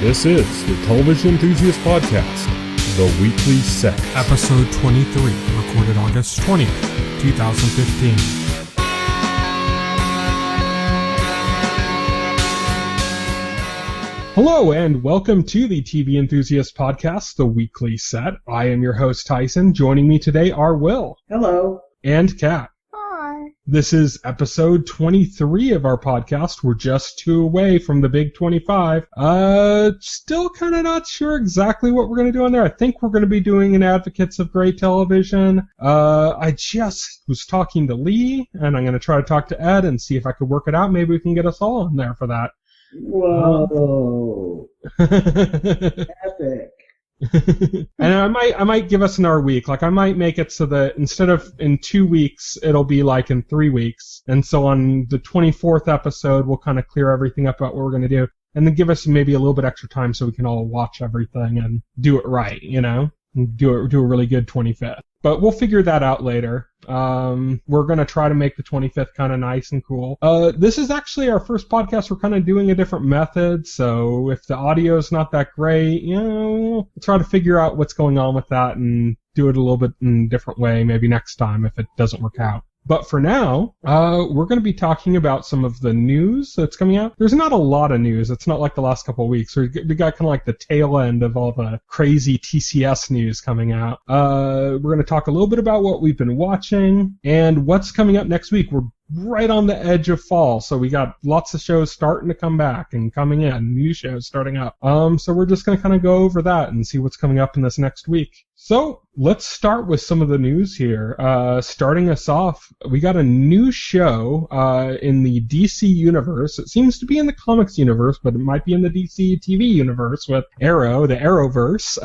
This is the Television Enthusiast Podcast, The Weekly Set. Episode 23, recorded August 20th, 2015. Hello and welcome to the TV Enthusiast Podcast, The Weekly Set. I am your host, Tyson. Joining me today are Will. Hello. And Kat. Hi. This is episode 23 of our podcast. We're just 2 away from the big 25. Still kind of not sure exactly what we're going to do on there. I think we're going to be doing an Advocates of Great Television. I just was talking to Lee, and I'm going to try to talk to Ed and see if I could work it out. Maybe we can get us all in there for that. Whoa. Epic. And I might give us another week. Like, I might make it so that instead of in 2 weeks, it'll be like in 3 weeks. And so on the 24th episode, we'll kind of clear everything up about what we're going to do. And then give us maybe a little bit extra time so we can all watch everything and do it right, you know? And do a really good 25th. But we'll figure that out later. We're going to try to make the 25th kind of nice and cool. This is actually our first podcast. We're kind of doing a different method, so if the audio is not that great, you know, we'll try to figure out what's going on with that and do it a little bit in a different way maybe next time if it doesn't work out. But for now, we're going to be talking about some of the news that's coming out. There's not a lot of news. It's not like the last couple of weeks. We got kind of like the tail end of all the crazy TCS news coming out. We're going to talk a little bit about what we've been watching and what's coming up next week. We're right on the edge of fall, so we got lots of shows starting to come back and coming in, new shows starting up. So we're just going to kind of go over that and see what's coming up in this next week. So let's start with some of the news here. Starting us off, we got a new show in the DC universe. It seems to be in the comics universe, but it might be in the DC TV universe with Arrow, the Arrowverse.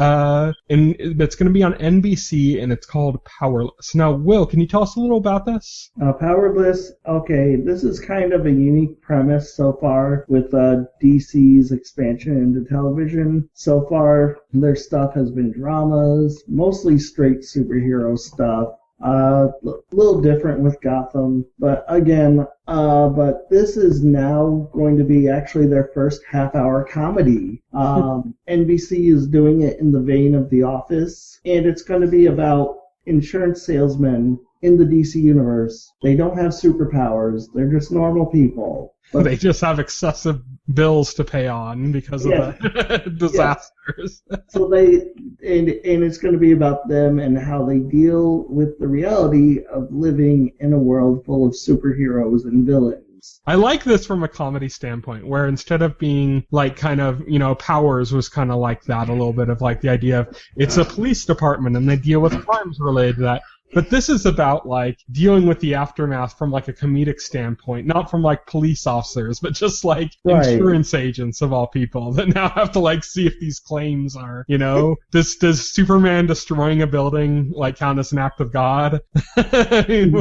And it's going to be on NBC, and it's called Powerless. Now, Will, can you tell us a little about this? Powerless. Okay, this is kind of a unique premise so far with DC's expansion into television. So far, their stuff has been dramas, mostly straight superhero stuff. Little different with Gotham, but again, but this is now going to be actually their first half-hour comedy. NBC is doing it in the vein of The Office, and it's going to be about insurance salesmen in the DC universe. They don't have superpowers. They're just normal people. But they just have excessive bills to pay on because of the disasters. Yeah. So and it's going to be about them and how they deal with the reality of living in a world full of superheroes and villains. I like this from a comedy standpoint, where instead of being like kind of, you know, Powers was kind of like that a little bit of like the idea of it's a police department and they deal with crimes related to that. But this is about, like, dealing with the aftermath from, like, a comedic standpoint, not from, like, police officers, but just, like, insurance agents of all people that now have to, like, see if these claims are, you know, does Superman destroying a building, like, count as an act of God? I mean,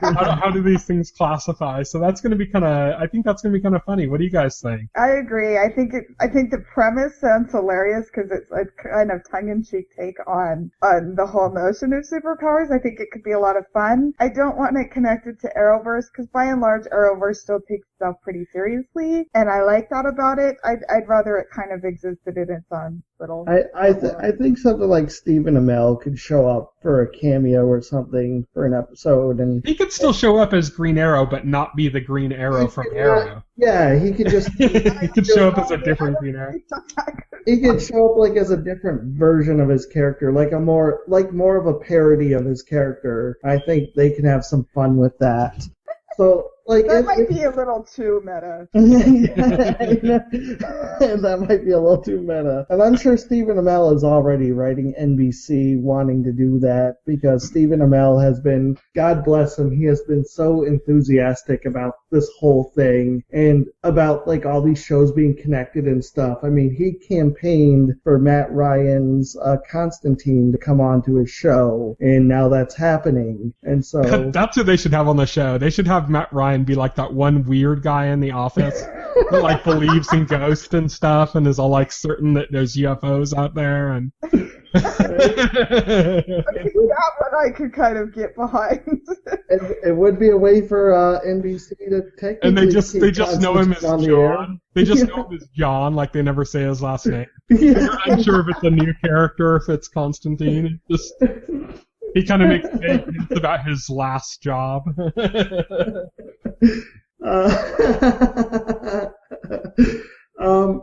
how do these things classify? So that's going to be I think that's going to be kind of funny. What do you guys think? I agree. I think the premise sounds hilarious because it's a kind of tongue-in-cheek take on the whole notion of superpowers. I think it could be a lot of fun. I don't want it connected to Arrowverse because by and large Arrowverse still takes itself pretty seriously, and I like that about it. I'd rather it kind of existed in its own little... I think something like Stephen Amell could show up for a cameo or something for an episode, and he could still show up as Green Arrow, but not be the Green Arrow from Arrow. Yeah, he could just... he could show up as a different Green Arrow. He could show up like as a different version of his character, like more of a parody of his character. I think they can have some fun with that. So, like, that might be a little too meta. That might be a little too meta. And I'm sure Stephen Amell is already writing NBC wanting to do that because Stephen Amell has been, God bless him, he has been so enthusiastic about this whole thing and about, like, all these shows being connected and stuff. I mean, he campaigned for Matt Ryan's Constantine to come on to his show, and now that's happening. And so... That's what they should have on the show. They should have Matt Ryan be like that one weird guy in the office that like believes in ghosts and stuff and is all like certain that there's UFOs out there and That one I could kind of get behind. It would be a way for NBC to take. And they just know him as John. They just know him as John, like they never say his last name. Yeah. I'm unsure if it's a new character, if it's Constantine. Just he kind of makes statements about his last job.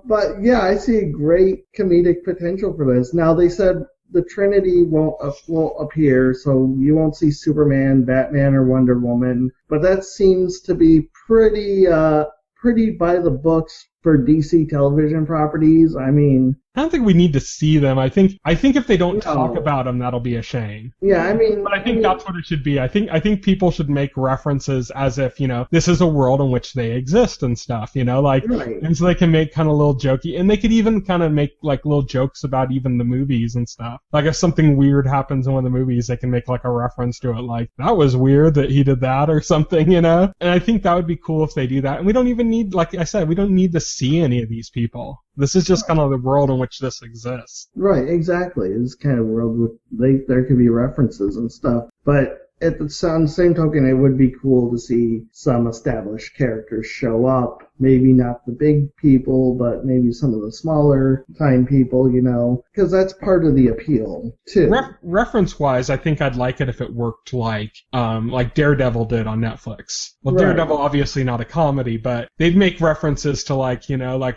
But yeah, I see great comedic potential for this. Now they said the Trinity won't appear, so you won't see Superman, Batman, or Wonder Woman. But that seems to be pretty by the books for DC television properties. I mean, I don't think we need to see them. I think if they don't talk about them, that'll be a shame. Yeah, I mean, but I think that's what it should be. I think people should make references as if, this is a world in which they exist and stuff, like, right. And so they can make kind of little jokey, and they could even kind of make like little jokes about even the movies and stuff. Like if something weird happens in one of the movies, they can make like a reference to it, like that was weird that he did that or something, And I think that would be cool if they do that. And we don't even need, like I said, we don't need to see any of these people. This is just kind of the world in which this exists. Right, exactly. It's kind of a world with there could be references and stuff. But at the same token, it would be cool to see some established characters show up. Maybe not the big people, but maybe some of the smaller time people, because that's part of the appeal too. Reference-wise, I think I'd like it if it worked like Daredevil did on Netflix. Well, right. Daredevil obviously not a comedy, but they'd make references to like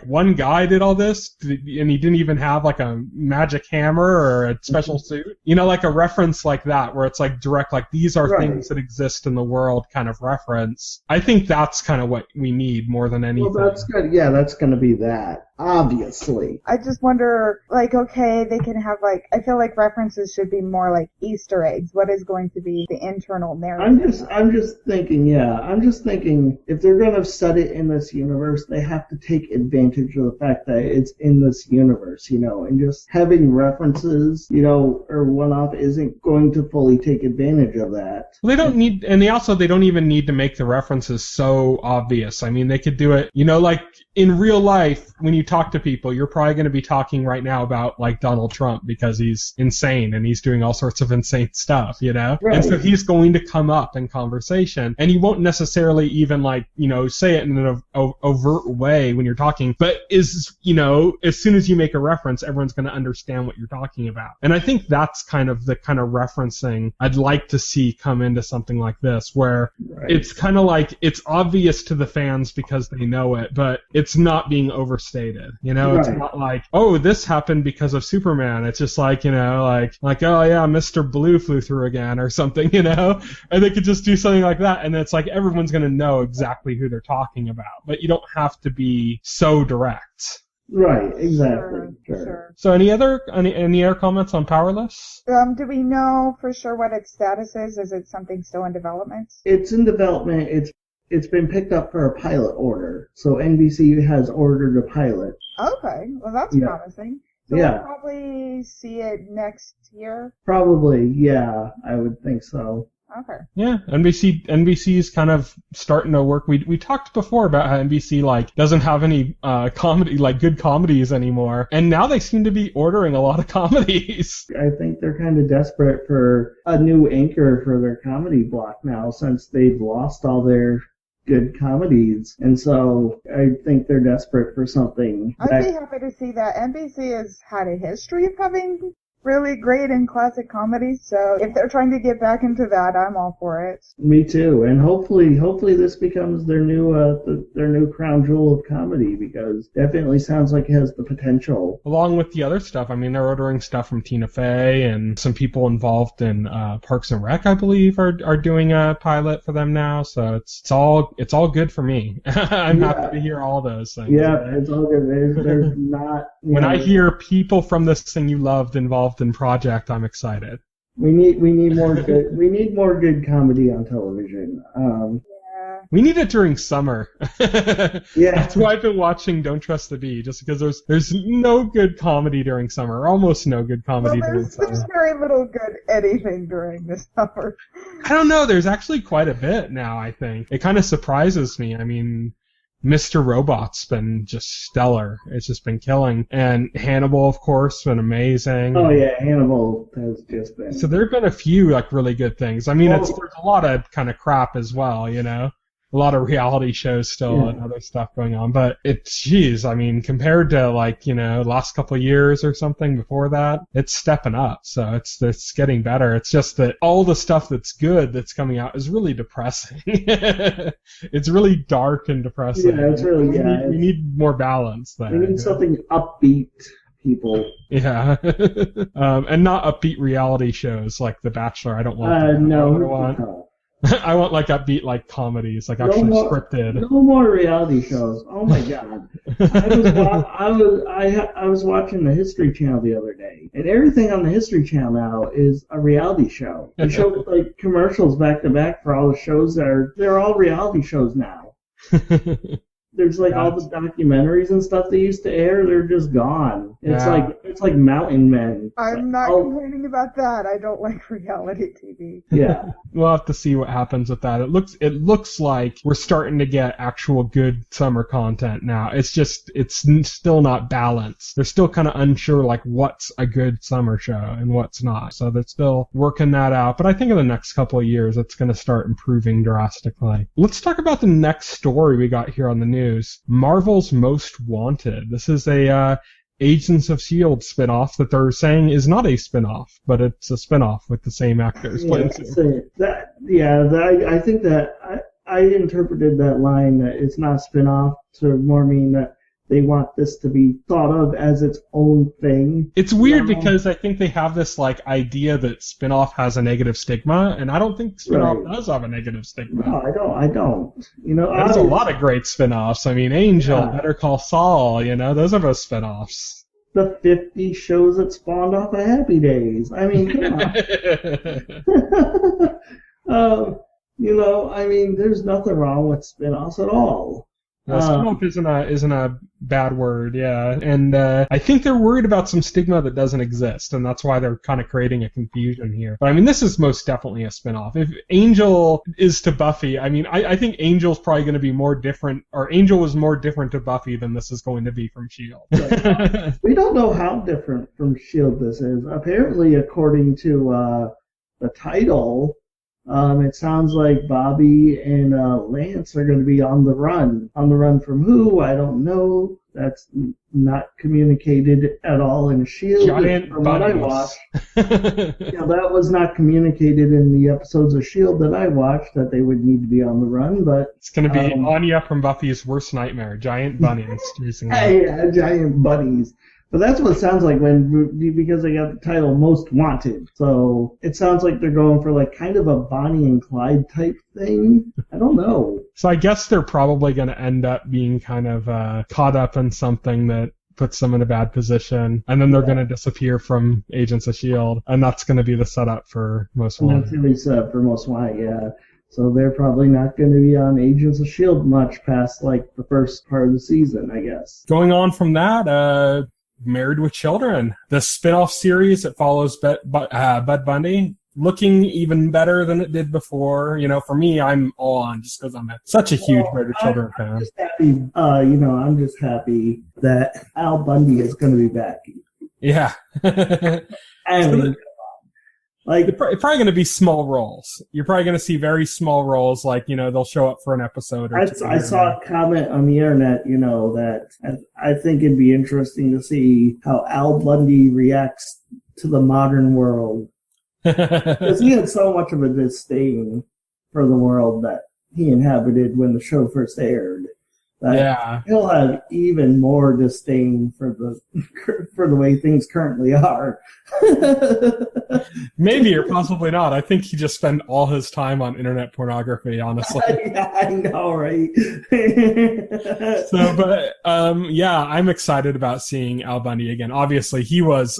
one guy did all this, and he didn't even have like a magic hammer or a special suit. Like a reference like that, where it's like direct, like these are things that exist in the world kind of reference. I think that's kind of what we need more than anything. Well, that's good. Yeah, that's going to be that. Obviously. I just wonder, like, okay, they can have, like, I feel like references should be more like Easter eggs. What is going to be the internal narrative? I'm just thinking if they're going to set it in this universe, they have to take advantage of the fact that it's in this universe, and just having references, or one-off isn't going to fully take advantage of that. Well, they don't need, and they don't even need to make the references so obvious. I mean, they could do it, like, in real life, when you talk to people, you're probably going to be talking right now about like Donald Trump because he's insane and he's doing all sorts of insane stuff, Right. And so he's going to come up in conversation, and you won't necessarily even like, say it in an overt way when you're talking, but as soon as you make a reference, everyone's going to understand what you're talking about. And I think that's kind of the kind of referencing I'd like to see come into something like this, where it's kind of like it's obvious to the fans because they know it, but it's not being overstated. It's not like, oh, this happened because of Superman. It's just like, like, oh yeah, Mr. Blue flew through again or something, and they could just do something like that, and it's like everyone's going to know exactly who they're talking about, but you don't have to be so direct. Right, exactly. Sure. So any other comments on Powerless? Do we know for sure what its status is? Is it something still in development? It's in development. It's been picked up for a pilot order. So NBC has ordered a pilot. Okay. Well, that's promising. So we'll probably see it next year? Probably, yeah. I would think so. Okay. Yeah, NBC is kind of starting to work. We talked before about how NBC like doesn't have any comedy, like good comedies anymore, and now they seem to be ordering a lot of comedies. I think they're kind of desperate for a new anchor for their comedy block now, since they've lost all their good comedies, and so I think they're desperate for something. I'd be happy to see that. NBC has had a history of having really great and classic comedies, so if they're trying to get back into that, I'm all for it. Me too, and hopefully this becomes their new crown jewel of comedy, because definitely sounds like it has the potential. Along with the other stuff, I mean, they're ordering stuff from Tina Fey, and some people involved in Parks and Rec, I believe, are doing a pilot for them now, so it's all good for me. I'm happy to hear all those things. Yeah, it's all good. There's not. When I hear people from this thing you loved involved in project, I'm excited. We need more good comedy on television. We need it during summer. Yeah, that's why I've been watching Don't Trust the Bee, just because there's no good comedy during summer, almost no good comedy during summer. There's very little good anything during the summer. I don't know. There's actually quite a bit now. I think it kind of surprises me. I mean, Mr. Robot's been just stellar. It's just been killing. And Hannibal, of course, been amazing. Oh yeah, Hannibal has just been. So there have been a few like really good things. I mean, there's a lot of kind of crap as well, you know. A lot of reality shows still and other stuff going on, but I mean, compared to like, you know, last couple of years or something before that, it's stepping up. So it's getting better. It's just that all the stuff that's good that's coming out is really depressing. It's really dark and depressing. Yeah, it's really, we need more balance there. We need something upbeat, people. Yeah. And not upbeat reality shows like The Bachelor. I don't want that. No. I want like upbeat like comedies, like actually scripted. No more reality shows. Oh my god! I was watching the History Channel the other day, and everything on the History Channel now is a reality show. They show like commercials back to back for all the shows they're all reality shows now. There's like all the documentaries and stuff they used to air, they're just gone. It's like Mountain Men. I'm not complaining about that. I don't like reality TV. Yeah. We'll have to see what happens with that. It looks like we're starting to get actual good summer content now. It's still not balanced. They're still kind of unsure like what's a good summer show and what's not. So they're still working that out. But I think in the next couple of years it's going to start improving drastically. Let's talk about the next story we got here on the news. Marvel's Most Wanted. This is a Agents of S.H.I.E.L.D. spinoff that they're saying is not a spinoff, but it's a spinoff with the same actors. I think that I interpreted that line that it's not a spinoff to more mean that they want this to be thought of as its own thing. It's weird because I think they have this like idea that spinoff has a negative stigma, and I don't think spinoff does have a negative stigma. No, I don't. You know, there's a lot of great spinoffs. I mean, Angel, Better Call Saul, you know, those are both spinoffs. The 50 shows that spawned off of Happy Days. I mean, come on. You know, I mean, there's nothing wrong with spinoffs at all. Spinoff isn't a bad word, yeah. And I think they're worried about some stigma that doesn't exist, and that's why they're kind of creating a confusion here. But I mean, this is most definitely a spinoff. If Angel is to Buffy, I mean, I think Angel's probably going to be more different, or Angel was more different to Buffy than this is going to be from S.H.I.E.L.D. We don't know how different from S.H.I.E.L.D. this is. Apparently, according to the title, it sounds like Bobby and Lance are going to be on the run. On the run from who? I don't know. That's not communicated at all in S.H.I.E.L.D. Giant from bunnies. what I watched. That was not communicated in the episodes of S.H.I.E.L.D. that I watched, that they would need to be on the run, but... It's going to be Anya from Buffy's worst nightmare. Giant bunnies. Yeah, giant bunnies. But that's what it sounds like because they got the title Most Wanted. So it sounds like they're going for like kind of a Bonnie and Clyde type thing. I don't know. So I guess they're probably going to end up being kind of caught up in something that puts them in a bad position, and then they're going to disappear from Agents of S.H.I.E.L.D., and that's going to be the setup for Most Wanted. That's going to be set up for Most Wanted, yeah. So they're probably not going to be on Agents of S.H.I.E.L.D. much past like the first part of the season, I guess. Going on from that, Married with Children, the spin-off series that follows Bud Bundy, looking even better than it did before. You know, for me, I'm all on just because I'm such a huge Married with Children fan. I'm just happy, I'm just happy that Al Bundy is going to be back. Yeah. I mean, like, it's probably going to be small roles. You're probably going to see very small roles, like, you know, they'll show up for an episode or two. I saw a comment on the internet, you know, that I think it'd be interesting to see how Al Bundy reacts to the modern world. Because he had so much of a disdain for the world that he inhabited when the show first aired. He'll have even more disdain for the way things currently are. Maybe or possibly not. I think he just spent all his time on internet pornography, honestly. I know, right? I'm excited about seeing Al Bundy again. Obviously, he was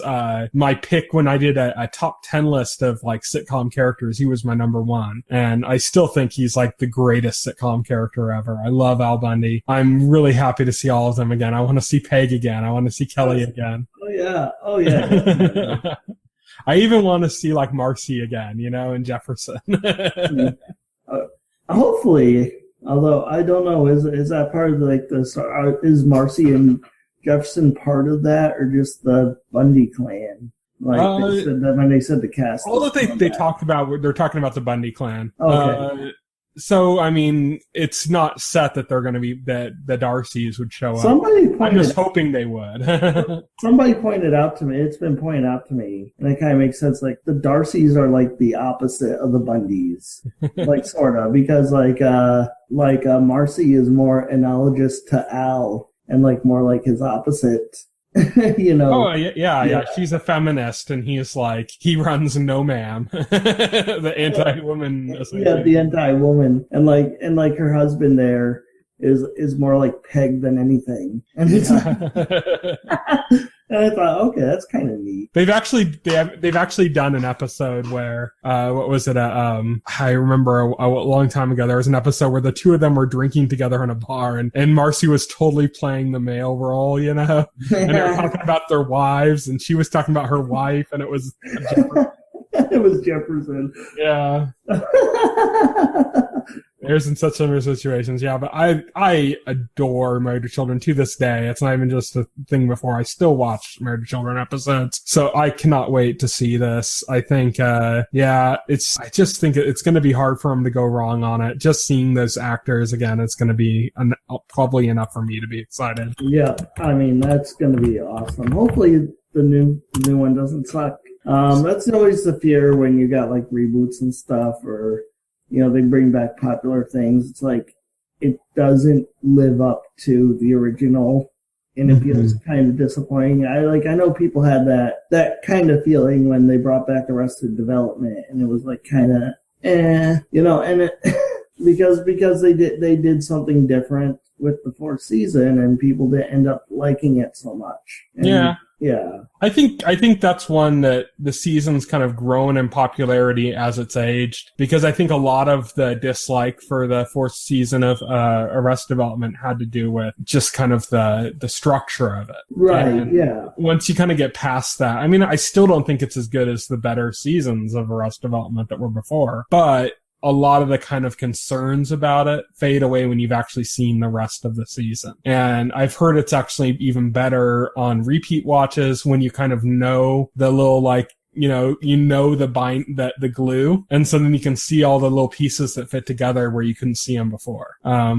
my pick when I did a top 10 list of like sitcom characters. He was my number one, and I still think he's like the greatest sitcom character ever. I love Al Bundy. I'm really happy to see all of them again. I want to see Peg again. I want to see Kelly again. Oh yeah. I even want to see like Marcy again, you know, and Jefferson. Hopefully, Although I don't know, is that part of like is Marcy and Jefferson part of that, or just the Bundy clan? Like they said that when they said the cast. All that they talked about, they're talking about the Bundy clan. Okay. So I mean, it's not set that they're going to be that the Darcys would show up. I'm just hoping they would. Somebody pointed out to me. It's been pointed out to me, and it kind of makes sense. Like the Darcys are like the opposite of the Bundys, like sort of, because like Marcy is more analogous to Al, and like more like his opposite. You know. Oh yeah. She's a feminist, and he's like he runs No Ma'am, the anti-woman. Yeah, the anti-woman, and like her husband there is more like Peg than anything, and it's and I thought, okay, that's kind of neat. They've actually done an episode where what was it? I remember a long time ago there was an episode where the two of them were drinking together in a bar, and Marcy was totally playing the male role, you know, and they were talking about their wives, and she was talking about her wife, and it was Jefferson. Yeah. There's in such similar situations, yeah, but I adore Married to Children to this day. It's not even just a thing before. I still watch Married to Children episodes, so I cannot wait to see this. I think, I just think it's going to be hard for them to go wrong on it. Just seeing those actors again, it's going to be probably enough for me to be excited. Yeah, I mean, that's going to be awesome. Hopefully the new one doesn't suck. That's always the fear when you got like reboots and stuff, or you know, they bring back popular things. It's like it doesn't live up to the original, and it feels kind of disappointing. I know people had that kind of feeling when they brought back Arrested Development, and it was like kind of you know, and it because they did something different with the fourth season, and people didn't end up liking it so much. And yeah. I think that's one that the season's kind of grown in popularity as it's aged, because I think a lot of the dislike for the fourth season of Arrested Development had to do with just kind of the structure of it. Right, and yeah. Once you kind of get past that, I mean, I still don't think it's as good as the better seasons of Arrested Development that were before, but a lot of the kind of concerns about it fade away when you've actually seen the rest of the season. And I've heard it's actually even better on repeat watches when you kind of know the little like, you know the glue, and so then you can see all the little pieces that fit together where you couldn't see them before.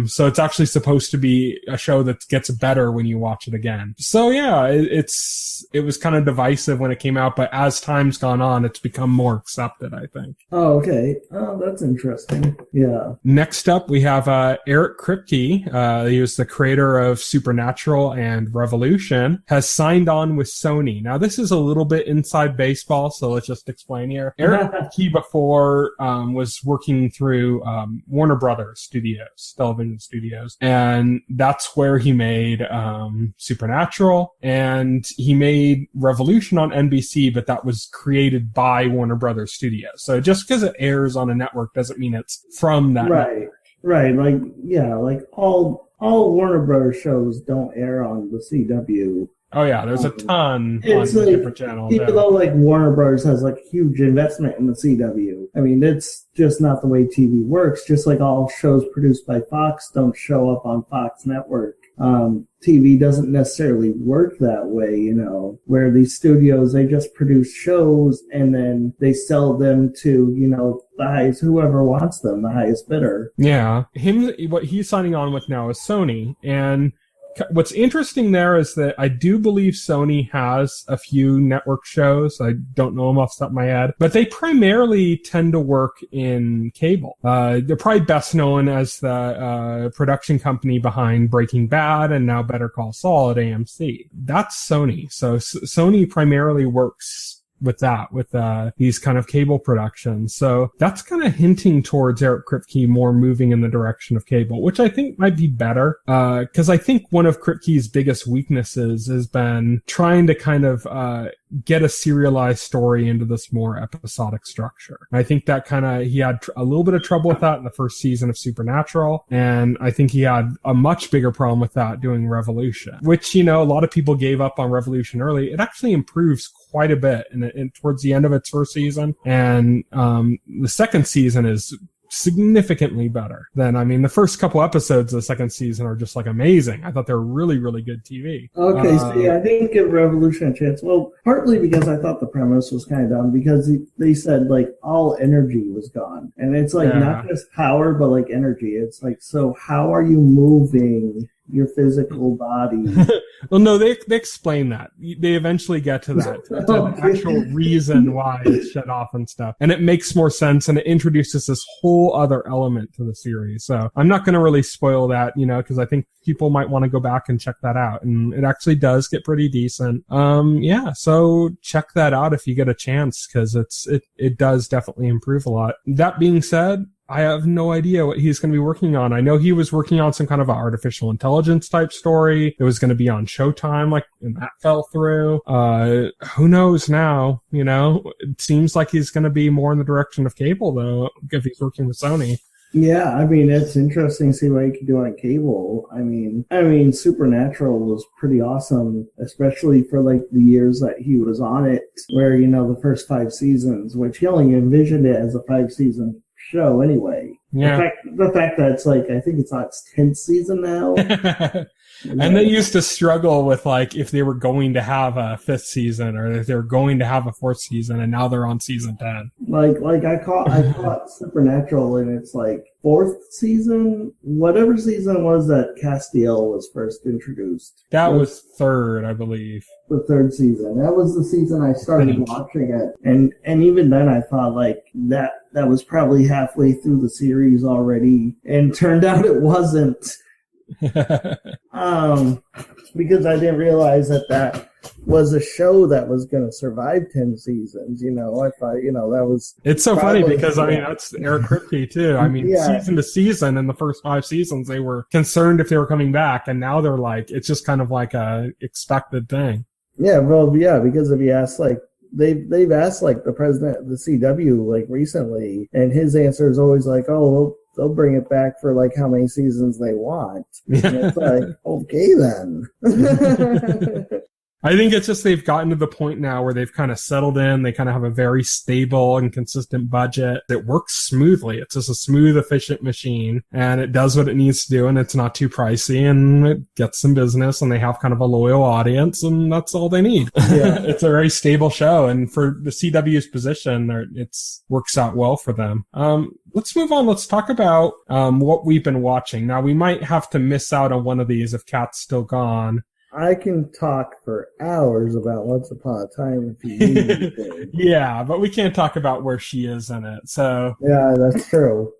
So it's actually supposed to be a show that gets better when you watch it again. So yeah, it was kind of divisive when it came out, but as time's gone on, it's become more accepted, I think. Oh, okay. Oh, that's interesting. Yeah. Next up, we have Eric Kripke. He was the creator of Supernatural and Revolution, has signed on with Sony. Now, this is a little bit inside baseball, so let's just explain here. Eric Kripke before was working through Warner Brothers Studios, television studios, and that's where he made Supernatural, and he made Revolution on NBC, but that was created by Warner Brothers Studios. So just because it airs on a network doesn't mean it's from that network. Right. Like, yeah, like all Warner Brothers shows don't air on the CW. Oh yeah, there's a ton on like, different channels. Even though like Warner Brothers has like huge investment in the CW, I mean it's just not the way TV works. Just like all shows produced by Fox don't show up on Fox Network. TV doesn't necessarily work that way, you know, where these studios, they just produce shows and then they sell them to, you know, the highest, whoever wants them, the highest bidder. Yeah. What he's signing on with now is Sony, and what's interesting there is that I do believe Sony has a few network shows. I don't know them off the top of my head, but they primarily tend to work in cable. They're probably best known as the production company behind Breaking Bad and now Better Call Saul at AMC. That's Sony. So Sony primarily works with these kind of cable productions. So that's kind of hinting towards Eric Kripke more moving in the direction of cable, which I think might be better. Cause I think one of Kripke's biggest weaknesses has been trying to kind of, get a serialized story into this more episodic structure. I think that he had a little bit of trouble with that in the first season of Supernatural. And I think he had a much bigger problem with that doing Revolution, which, you know, a lot of people gave up on Revolution early. It actually improves quite a bit towards the end of its first season. And, the second season is significantly better than, I mean, the first couple episodes of the second season are just like amazing. I thought they were really, really good TV. Okay, so yeah, I didn't give Revolution a chance. Well, partly because I thought the premise was kind of dumb, because they said, like, all energy was gone. And it's like, not just power, but like energy. It's like, so how are you moving your physical body? Well, no, they explain that. They eventually get to that, to the actual reason why it's shut off and stuff. And it makes more sense, and it introduces this whole other element to the series. So I'm not going to really spoil that, because I think people might want to go back and check that out. And it actually does get pretty decent. So check that out if you get a chance, because it does definitely improve a lot. That being said, I have no idea what he's going to be working on. I know he was working on some kind of artificial intelligence type story. It was going to be on Showtime, and that fell through. Who knows now, It seems like he's going to be more in the direction of cable, though, if he's working with Sony. Yeah, I mean, it's interesting to see what he can do on cable. I mean, Supernatural was pretty awesome, especially for, like, the years that he was on it, where, the first 5 seasons, which he only envisioned it as a 5-season show anyway. Yeah. The fact that it's like, I think it's on its 10th season now. And they used to struggle with, like, if they were going to have a 5th season or if they were going to have a 4th season, and now they're on season 10. Like I caught Supernatural in its, like, 4th season, whatever season it was that Castiel was first introduced. That was 3rd, I believe. The 3rd season. That was the season I started watching it. And even then I thought, like, that was probably halfway through the series already, and turned out it wasn't. Because I didn't realize that was a show that was going to survive 10 seasons. I thought, that was... It's so funny because, that's Eric Kripke, too. Season to season, in the first 5 seasons, they were concerned if they were coming back, and now they're like, it's just kind of like a expected thing. Yeah, well, yeah, because if you ask, like, they've asked, like, the president of the CW, like, recently, and his answer is always like, oh, they'll bring it back for, like, how many seasons they want. And it's like, okay, then. I think it's just they've gotten to the point now where they've kind of settled in. They kind of have a very stable and consistent budget. It works smoothly. It's just a smooth, efficient machine, and it does what it needs to do, and it's not too pricey, and it gets some business, and they have kind of a loyal audience, and that's all they need. Yeah. It's a very stable show, and for the CW's position, it works out well for them. Let's move on. Let's talk about what we've been watching. Now, we might have to miss out on one of these if Kat's still gone. I can talk for hours about Once Upon a Time if you need me to. Yeah, but we can't talk about where she is in it. So yeah, that's true.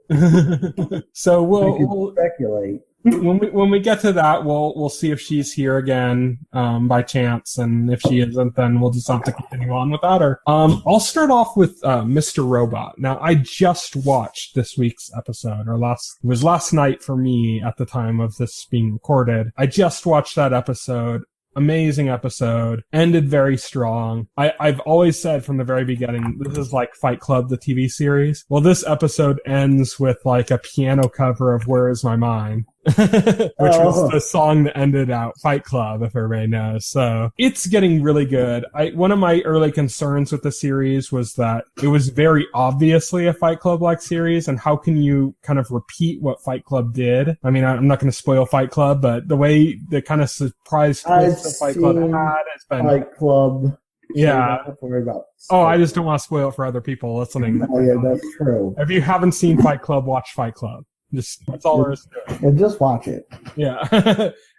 So we'll speculate. When we get to that, we'll see if she's here again by chance, and if she isn't, then we'll just have to continue on without her. I'll start off with Mr. Robot. Now, I just watched this week's episode, it was last night for me at the time of this being recorded. I just watched that episode. Amazing episode. Ended very strong. I've always said from the very beginning, this is like Fight Club, the TV series. Well, this episode ends with like a piano cover of Where Is My Mind? Which was the song that ended out Fight Club, if everybody knows. So it's getting really good. One of my early concerns with the series was that it was very obviously a Fight Club-like series, and how can you kind of repeat what Fight Club did? I mean, I'm not going to spoil Fight Club, but the way the kind of surprise twist that Fight Club had has been... Fight Club. Yeah. So worry about I just don't want to spoil it for other people listening. Oh, yeah, that's true. If you haven't seen Fight Club, watch Fight Club. That's all there is to it. And just watch it. Yeah.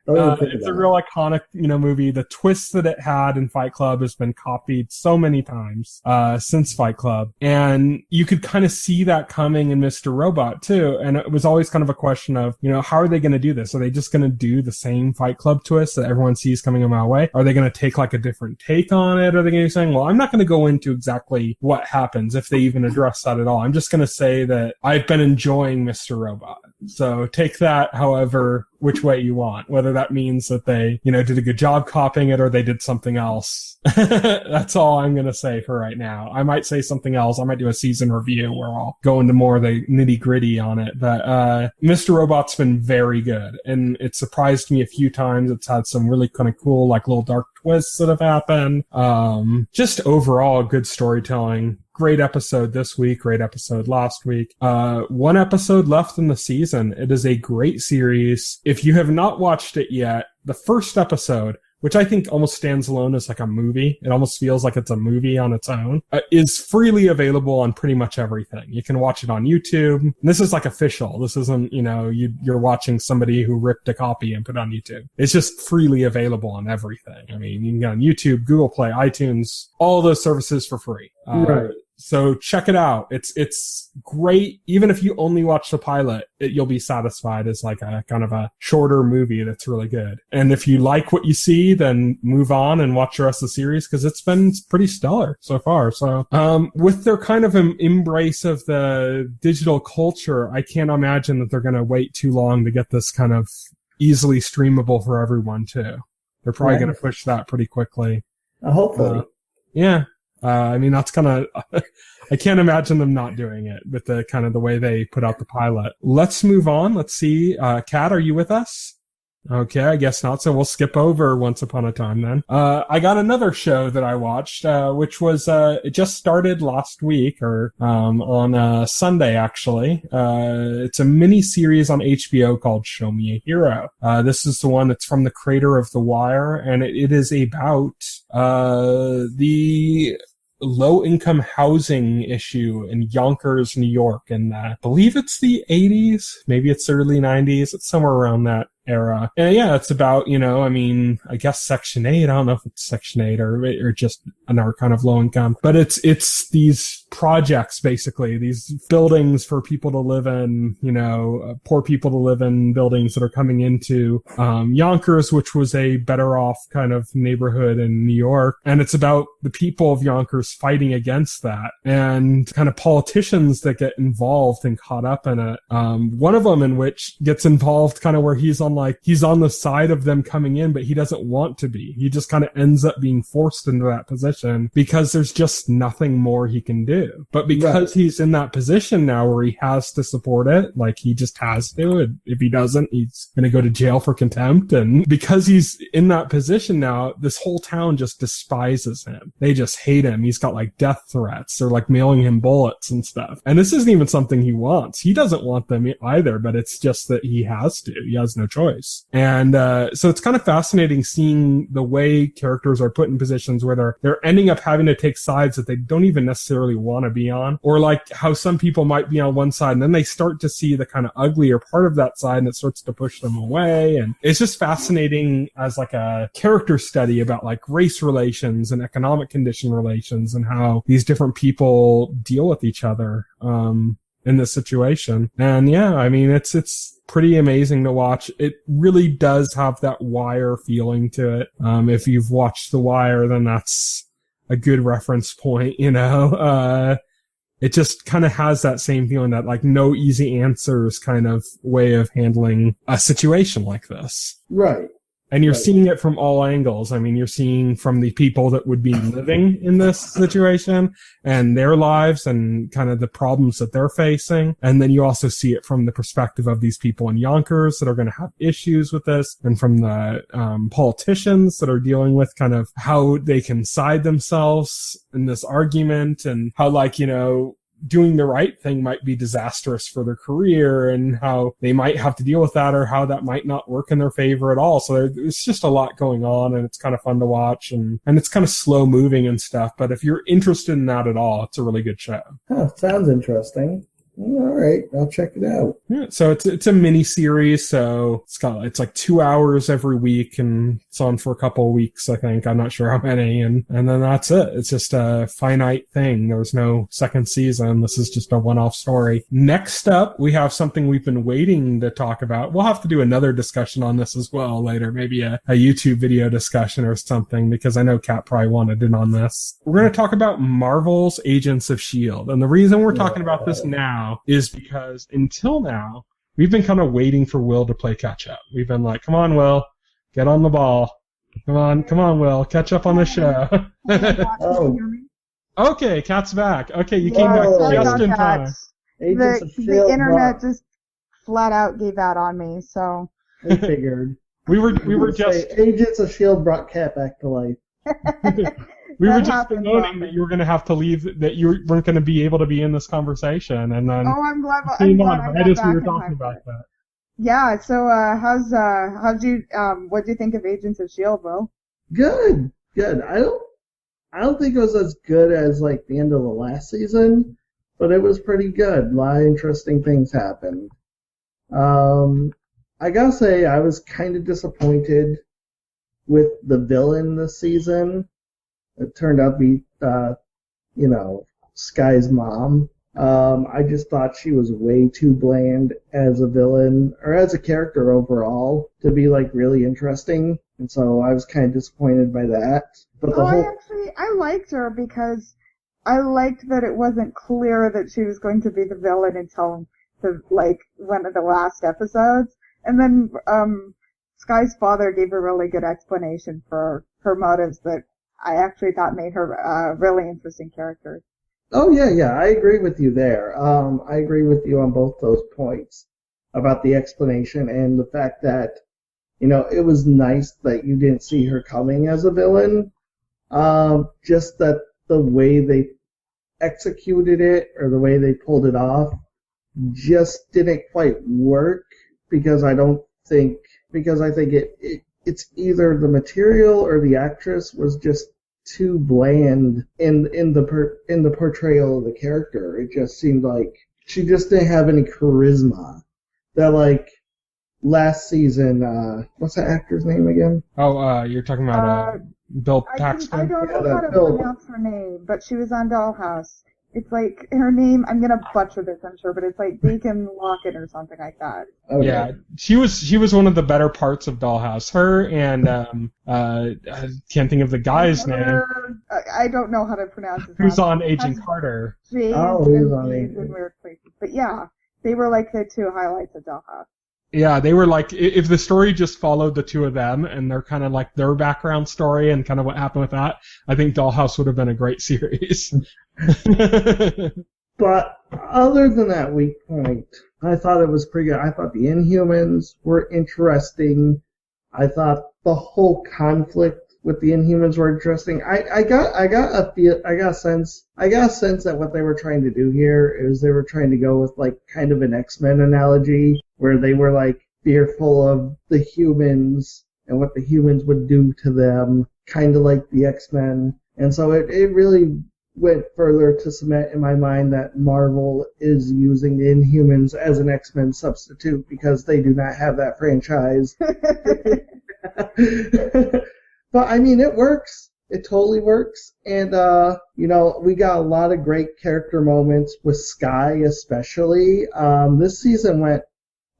It's a real iconic, movie. The twist that it had in Fight Club has been copied so many times, since Fight Club. And you could kind of see that coming in Mr. Robot too. And it was always kind of a question of, how are they going to do this? Are they just going to do the same Fight Club twist that everyone sees coming a mile away? Are they going to take like a different take on it? Are they going to be saying, well, I'm not going to go into exactly what happens if they even address that at all. I'm just going to say that I've been enjoying Mr. Robot. So take that however which way you want, whether that means that they, did a good job copying it or they did something else. That's all I'm going to say for right now. I might say something else. I might do a season review where I'll go into more of the nitty gritty on it. But Mr. Robot's been very good, and it surprised me a few times. It's had some really kind of cool, like little dark twists that have happened. Just overall good storytelling. great episode this week, great episode last week. 1 episode left in the season. It is a great series. If you have not watched it yet, the first episode, which I think almost stands alone as like a movie, it almost feels like it's a movie on its own, is freely available on pretty much everything. You can watch it on YouTube. And this is like official. This isn't, you're watching somebody who ripped a copy and put it on YouTube. It's just freely available on everything. I mean, you can go on YouTube, Google Play, iTunes, all those services for free. Right. So check it out. It's great. Even if you only watch the pilot, you'll be satisfied as like a kind of a shorter movie that's really good. And if you like what you see, then move on and watch the rest of the series because it's been pretty stellar so far. So, with their kind of embrace of the digital culture, I can't imagine that they're going to wait too long to get this kind of easily streamable for everyone too. They're probably going to push that pretty quickly. Hopefully. Yeah. I mean, that's kind of, I can't imagine them not doing it with the kind of the way they put out the pilot. Let's move on. Let's see. Kat, are you with us? Okay, I guess not. So we'll skip over Once Upon a Time then. I got another show that I watched, which was, it just started last week or, on, Sunday actually. It's a mini series on HBO called Show Me a Hero. This is the one that's from the creator of The Wire, and it is about, the low-income housing issue in Yonkers, New York, and I believe it's the 80s, maybe it's early 90s, it's somewhere around that era. And yeah, it's about, I guess Section 8, I don't know if it's Section 8 or just another kind of low income, but it's these projects, basically, these buildings for people to live in, poor people to live in, buildings that are coming into, Yonkers, which was a better off kind of neighborhood in New York. And it's about the people of Yonkers fighting against that and kind of politicians that get involved and caught up in it. One of them in which gets involved kind of where he's on the side of them coming in, but he doesn't want to be. He just kind of ends up being forced into that position because there's just nothing more he can do. But because he's in that position now where he has to support it, like he just has to, and if he doesn't, he's going to go to jail for contempt. And because he's in that position now, this whole town just despises him. They just hate him. He's got like death threats. They're like mailing him bullets and stuff. And this isn't even something he wants. He doesn't want them either, but it's just that he has to. He has no choice. And so it's kind of fascinating seeing the way characters are put in positions where they're ending up having to take sides that they don't even necessarily want to be on, or like how some people might be on one side and then they start to see the kind of uglier part of that side and it starts to push them away. And it's just fascinating as like a character study about like race relations and economic condition relations and how these different people deal with each other in this situation. And yeah, I mean, it's pretty amazing to watch. It really does have that Wire feeling to it. If you've watched The Wire, then that's a good reference point, it just kind of has that same feeling, that like no easy answers kind of way of handling a situation like this. Right. And you're seeing it from all angles. I mean, you're seeing from the people that would be living in this situation and their lives and kind of the problems that they're facing. And then you also see it from the perspective of these people in Yonkers that are going to have issues with this, and from the politicians that are dealing with kind of how they can side themselves in this argument, and how doing the right thing might be disastrous for their career, and how they might have to deal with that, or how that might not work in their favor at all. So there's just a lot going on, and it's kind of fun to watch, and it's kind of slow moving and stuff. But if you're interested in that at all, it's a really good show. Oh, sounds interesting. All right, I'll check it out. Yeah, so it's a mini series, so it's like 2 hours every week, and it's on for a couple of weeks, I think. I'm not sure how many, and then that's it. It's just a finite thing. There's no second season. This is just a one-off story. Next up, we have something we've been waiting to talk about. We'll have to do another discussion on this as well later, maybe a YouTube video discussion or something, because I know Kat probably wanted in on this. We're going to talk about Marvel's Agents of S.H.I.E.L.D., and the reason we're talking about this now is because until now, we've been kind of waiting for Will to play catch up. We've been like, come on, Will, get on the ball. Come on, Will, catch up on the show. Okay, Kat's back. Okay, you came back just in time. The internet just flat out gave out on me, so. I figured. we were just Agents of S.H.I.E.L.D. brought Kat back to life. We That were just happens noting often. that you were going to have to leave, that you weren't going to be able to be in this conversation, and then Oh, I'm glad. came I'm glad on I right got as we back were in talking time for about it. that. Yeah. So, how'd you what do you think of Agents of S.H.I.E.L.D., Will? Good. I don't think it was as good as like the end of the last season, but it was pretty good. A lot of interesting things happened. I gotta say, I was kind of disappointed with the villain this season. It turned out to be, Sky's mom. I just thought she was way too bland as a villain, or as a character overall, to be like really interesting. And so I was kind of disappointed by that. But the I liked her because I liked that it wasn't clear that she was going to be the villain until one of the last episodes. And then Sky's father gave a really good explanation for her motives that I actually thought made her a really interesting character. Oh yeah, I agree with you there. I agree with you on both those points about the explanation and the fact that, it was nice that you didn't see her coming as a villain. Just that the way they executed it or the way they pulled it off just didn't quite work because I think it's either the material or the actress was just too bland in the portrayal of the character. It just seemed like she just didn't have any charisma. That like last season, what's that actor's name again? Oh, you're talking about Bill I Paxton? don't know Yeah, how to Bill. pronounce her name, but she was on Dollhouse. It's like her name. I'm gonna butcher this, I'm sure, but it's like Deacon Lockett or something like that. Okay. Yeah, she was one of the better parts of Dollhouse. Her and I can't think of the guy's name. I don't know how to pronounce his Who's name. on Agent Carter? J's Oh, he's and on B's Agent. in weird places. But yeah, they were like the two highlights of Dollhouse. Yeah, they were like, if the story just followed the two of them and they're kind of like their background story and kind of what happened with that, I think Dollhouse would have been a great series. But other than that weak point, I thought it was pretty good. I thought the Inhumans were interesting. I thought the whole conflict with the Inhumans were interesting. I got a sense that what they were trying to do here is they were trying to go with like kind of an X-Men analogy where they were like fearful of the humans and what the humans would do to them, kind of like the X-Men. And so it really went further to cement in my mind that Marvel is using the Inhumans as an X-Men substitute because they do not have that franchise. But I mean, it works. It totally works. And, we got a lot of great character moments with Skye especially. This season went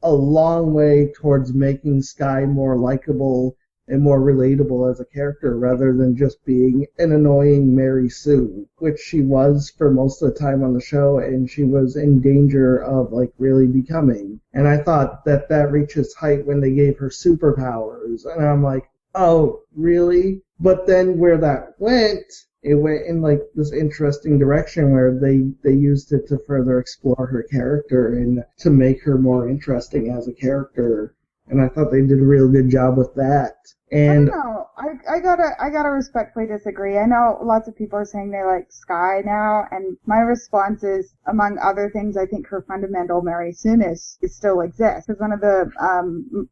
a long way towards making Skye more likable and more relatable as a character rather than just being an annoying Mary Sue, which she was for most of the time on the show, and she was in danger of like really becoming. And I thought that reached its height when they gave her superpowers, and I'm like, oh, really? But then where that went, it went in like this interesting direction where they used it to further explore her character and to make her more interesting as a character. And I thought they did a real good job with that. And I don't know. I gotta respectfully disagree. I know lots of people are saying they like Skye now, and my response is, among other things, I think her fundamental Mary Sue-ness still exists. Because one of the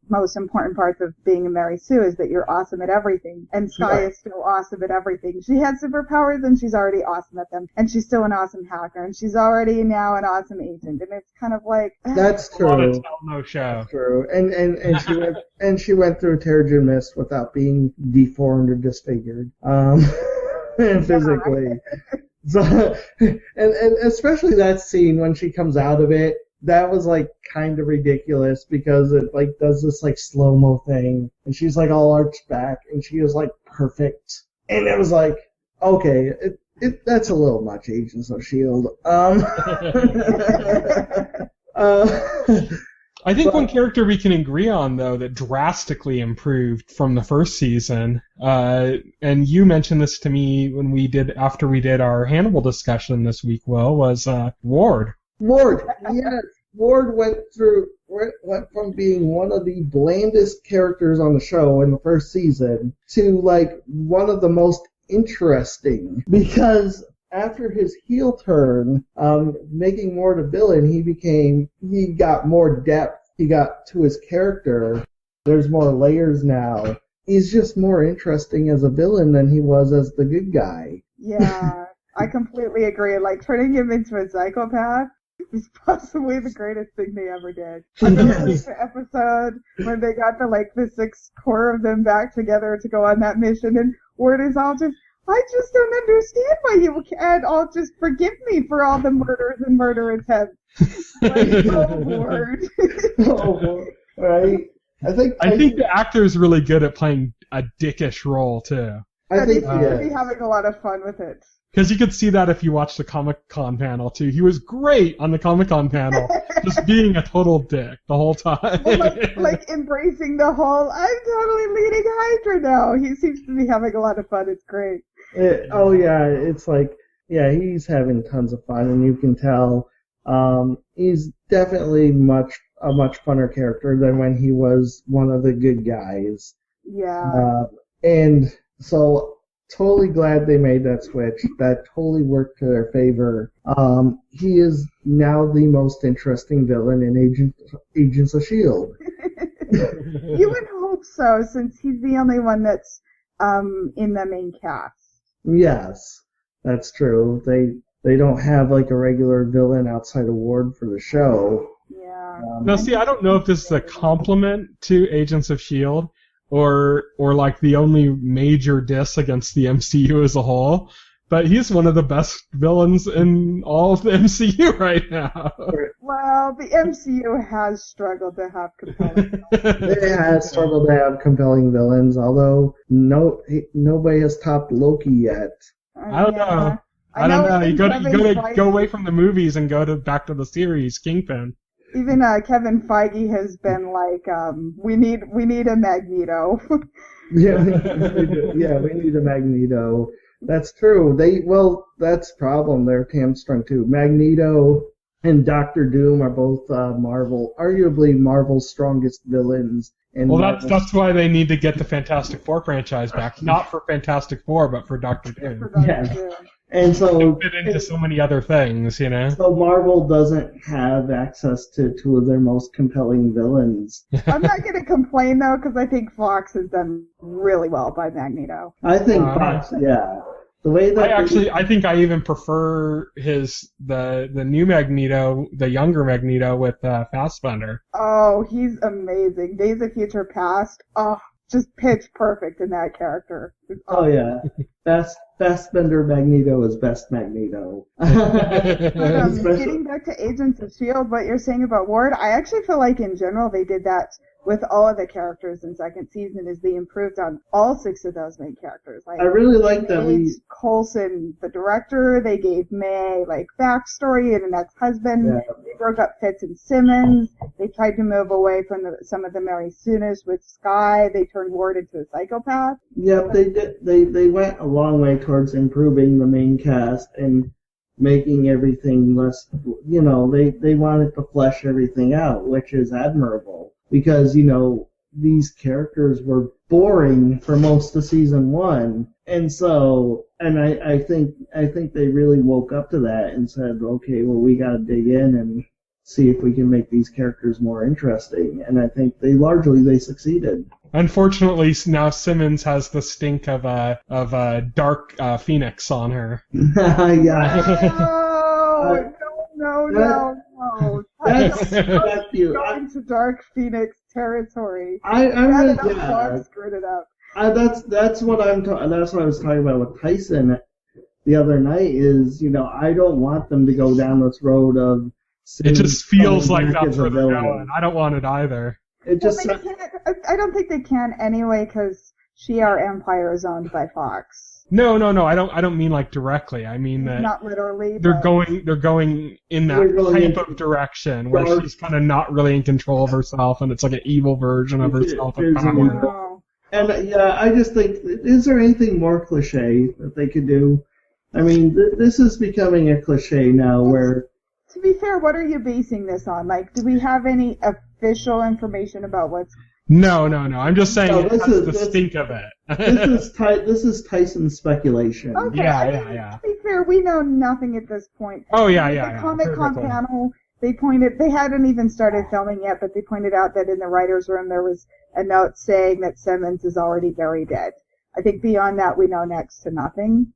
most important parts of being a Mary Sue is that you're awesome at everything, and Skye is still awesome at everything. She has superpowers, and she's already awesome at them, and she's still an awesome hacker, and she's already now an awesome agent, and it's kind of like that's A lot of true. tell no show. True. And she went through Terrigen Mist without being deformed or disfigured. And physically. So and especially that scene when she comes out of it, that was like kind of ridiculous because it like does this like slow-mo thing and she's like all arched back and she is like perfect. And it was like, okay, that's a little much, Agents of S.H.I.E.L.D. I think one character we can agree on, though, that drastically improved from the first season, and you mentioned this to me after we did our Hannibal discussion this week, Will, was Ward. Ward, yes. Ward went from being one of the blandest characters on the show in the first season to like one of the most interesting because after his heel turn, making Mort a villain, he got more depth. He got to his character. There's more layers now. He's just more interesting as a villain than he was as the good guy. Yeah, I completely agree. Like, turning him into a psychopath was possibly the greatest thing they ever did. I remember the episode when they got the 6 core of them back together to go on that mission, and Ward is all just, I just don't understand why you can't all just forgive me for all the murders and murder attempts. Like, oh, Ward. Oh, right? I think the actor is really good at playing a dickish role too. I think he seems to be having a lot of fun with it. Because you could see that if you watched the Comic-Con panel too. He was great on the Comic-Con panel, just being a total dick the whole time. Well, like embracing the whole, I'm totally leading Hydra now. He seems to be having a lot of fun. It's great. It's like, he's having tons of fun, and you can tell he's definitely a much funner character than when he was one of the good guys. Yeah. And so, totally glad they made that switch. That totally worked to their favor. He is now the most interesting villain in Agents of S.H.I.E.L.D. You would hope so, since he's the only one that's in the main cast. Yes, that's true. They don't have a regular villain outside of Ward for the show. Yeah. Now, see, I don't know if this is a compliment to Agents of S.H.I.E.L.D. or the only major diss against the MCU as a whole, but he's one of the best villains in all of the MCU right now. Well, the MCU has struggled to have compelling villains. It has struggled to have compelling villains, although nobody has topped Loki yet. I don't know. I don't know. You gotta go away from the movies and go back to the series, Kingpin. Even Kevin Feige has been like, we need a Magneto. we need a Magneto. That's true. That's the problem. They're hamstrung too. Magneto and Doctor Doom are both arguably Marvel's strongest villains. That's why they need to get the Fantastic Four franchise back. Not for Fantastic Four, but for Doctor Doom. Yeah. And so fit into so many other things, you know. So Marvel doesn't have access to two of their most compelling villains. I'm not going to complain though, because I think Fox has done really well by Magneto. I think Fox, yeah. The way that I think I even prefer the new Magneto, the younger Magneto with Fassbender. Oh, he's amazing. Days of Future Past. Oh, just pitch perfect in that character. Oh yeah, Fassbender Magneto is best Magneto. Getting back to Agents of S.H.I.E.L.D., what you're saying about Ward, I actually feel like in general they did that with all of the characters in second season, is they improved on all 6 of those main characters. Like, I really like that Coulson, the director, they gave May backstory and an ex-husband. Yeah. They broke up Fitz and Simmons. They tried to move away from some of the Mary Sunas with Skye. They turned Ward into a psychopath. Yep, they did. They went a long way towards improving the main cast and making everything less. They wanted to flesh everything out, which is admirable. Because, these characters were boring for most of season 1. And so, I think they really woke up to that and said, okay, well, we gotta dig in and see if we can make these characters more interesting. And I think they succeeded. Unfortunately, now Simmons has the stink of a dark Phoenix on her. Yeah. No. That's you. Going to Dark Phoenix territory. I screwed it up. That's what I was talking about with Tyson the other night. Is I don't want them to go down this road of. It just feels like that's where they're going. I don't want it either. I don't think they can anyway, because Shi'ar Empire is owned by Fox. No. I don't mean directly. I mean that not literally. They're going in that type of direction where she's kind of not really in control of herself, and it's like an evil version of herself. And I just think, is there anything more cliche that they could do? I mean, this is becoming a cliche now. Where, to be fair, what are you basing this on? Do we have any official information about what's No. I'm just saying No, it this has is- the this- stink of it. This is Tyson's speculation. Okay, Yeah, I yeah, mean, yeah. To be fair, we know nothing at this point. Oh, yeah. The Comic Con Perfectly. panel, they hadn't even started filming yet, but they pointed out that in the writer's room there was a note saying that Simmons is already very dead. I think beyond that we know next to nothing.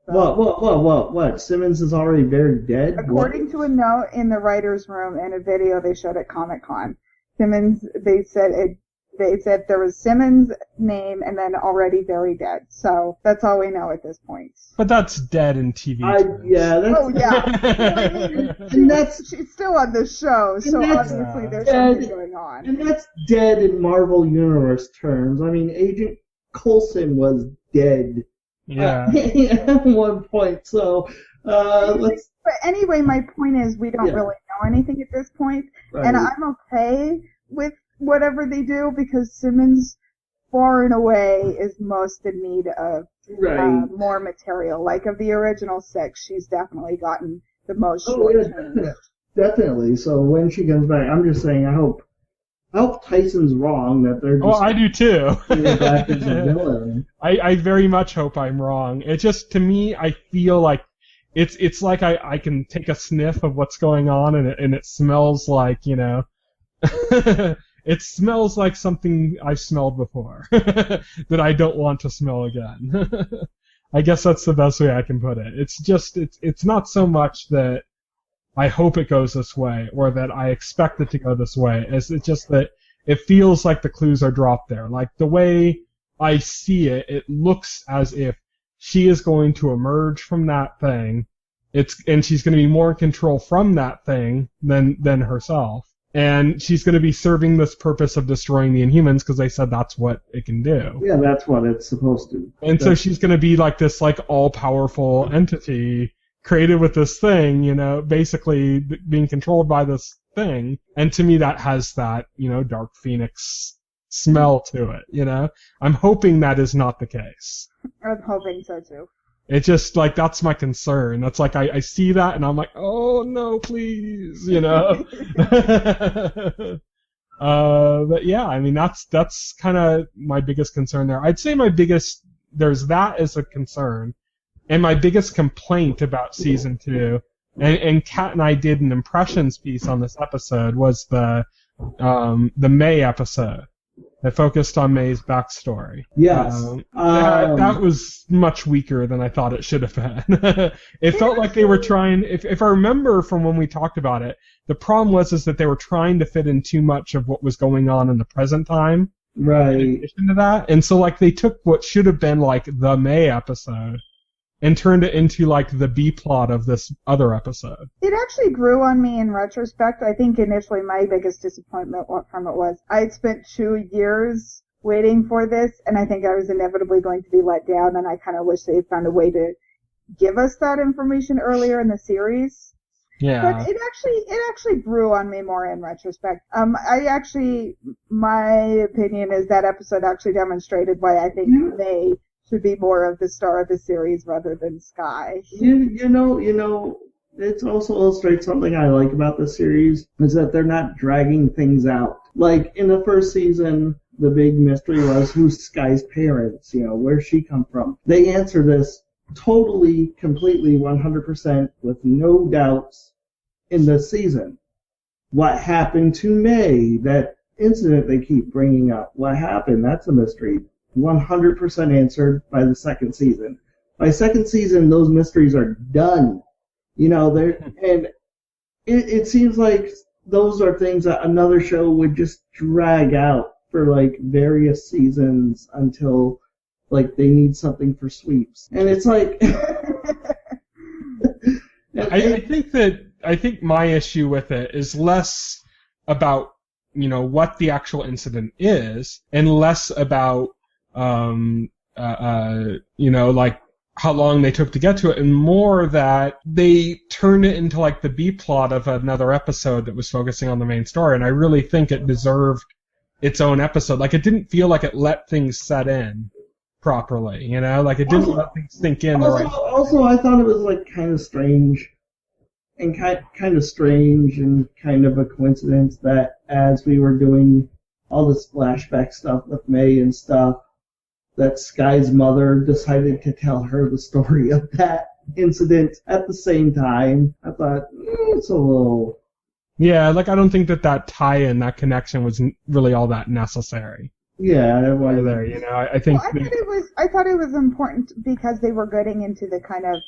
So, What? Simmons is already very dead? according to a note in the writer's room and a video they showed at Comic Con, Simmons, they said there was Simmons' name and then already very dead. So that's all we know at this point. But that's dead in TV. terms. Yeah, that's... Oh yeah. Well, I mean, And that's she's still on the show, so that's- obviously there's Yeah. something going on. And that's dead in Marvel Universe terms. I mean, Agent Coulson was dead Yeah. at one point. So let's. But anyway, my point is we don't Yeah. really know anything at this point, Right. and I'm okay with whatever they do because Simmons, far and away, is most in need of Right. more material. Like of the original 6, she's definitely gotten the most Oh, yeah, short-term. definitely. So when she comes back, I'm just saying, I hope Tyson's wrong that they're just Well, I do too. bringing her back as a villain. I very much hope I'm wrong. It just, to me, I feel like it's like I can take a sniff of what's going on and it smells like, it smells like something I've smelled before that I don't want to smell again. I guess that's the best way I can put it. It's just, it's not so much that I hope it goes this way or that I expect it to go this way. It's just that it feels like the clues are dropped there. Like the way I see it, it looks as if she is going to emerge from that thing. And she's going to be more in control from that thing than herself. And she's going to be serving this purpose of destroying the Inhumans because they said that's what it can do. Yeah, that's what it's supposed to. And so she's going to be like this like all-powerful entity created with this thing, basically being controlled by this thing. And to me that has that, Dark Phoenix smell to it, I'm hoping that is not the case. I'm hoping so too. It's just like that's my concern. That's like I see that and I'm like, oh no, please, But yeah, I mean that's kind of my biggest concern there. I'd say there's that as a concern, and my biggest complaint about season 2, and Kat and I did an impressions piece on this episode was the May episode that focused on May's backstory. Yes. That was much weaker than I thought it should have been. It felt like they were trying, if I remember from when we talked about it, the problem was that they were trying to fit in too much of what was going on in the present time. Right. In addition to that. And so like they took what should have been like the May episode and turned it into like the B plot of this other episode. It actually grew on me in retrospect. I think initially my biggest disappointment from it was I had spent 2 years waiting for this, and I think I was inevitably going to be let down, and I kind of wish they had found a way to give us that information earlier in the series. Yeah. But it actually grew on me more in retrospect. My opinion is that episode actually demonstrated why I think May should be more of the star of the series rather than Sky. You know, it also illustrates something I like about the series is that they're not dragging things out. Like in the first season, the big mystery was who's Sky's parents, where's she come from? They answer this totally, completely, 100% with no doubts in this season. What happened to May? That incident they keep bringing up. What happened? That's a mystery. 100% answered by the second season. By second season, those mysteries are done. And it seems like those are things that another show would just drag out for like various seasons until like they need something for sweeps. And it's like I think my issue with it is less about what the actual incident is and less about like how long they took to get to it, and more that they turned it into like the B plot of another episode that was focusing on the main story, and I really think it deserved its own episode. Like it didn't feel like it let things set in properly, like it didn't let things sink in. Also, I thought it was like kind of strange and kind of strange and kind of a coincidence that as we were doing all this flashback stuff with May and stuff, that Sky's mother decided to tell her the story of that incident at the same time. I thought, it's a little... Yeah, like I don't think that tie-in, that connection was really all that necessary. Yeah, it was. There, you know, I think... Well, I thought it was important because they were getting into the kind of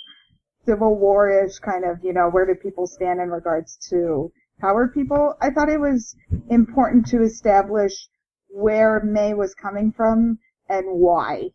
Civil War-ish kind of, you know, where do people stand in regards to Howard people. I thought it was important to establish where May was coming from and why.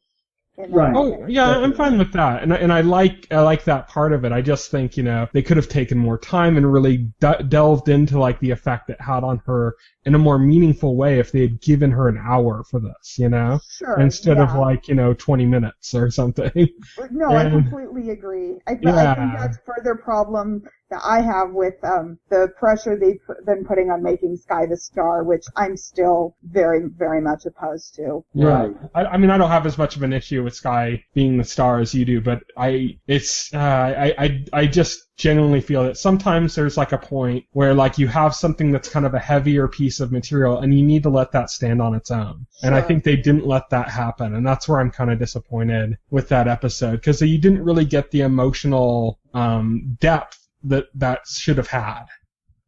Right. Oh, yeah, I'm fine with that, and I like that part of it. I just think, you know, they could have taken more time and really delved into like the effect it had on her in a more meaningful way if they had given her an hour for this, you know, instead of like, you know, 20 minutes or something. No, I completely agree. I think that's further problem that I have with the pressure they've been putting on making Sky the star, which I'm still very, very much opposed to. Right. I mean, I don't have as much of an issue with Sky being the star as you do, but I just genuinely feel that sometimes there's like a point where like you have something that's kind of a heavier piece of material and you need to let that stand on its own. Sure. And I think they didn't let that happen, and that's where I'm kind of disappointed with that episode, because you didn't really get the emotional depth that should have had.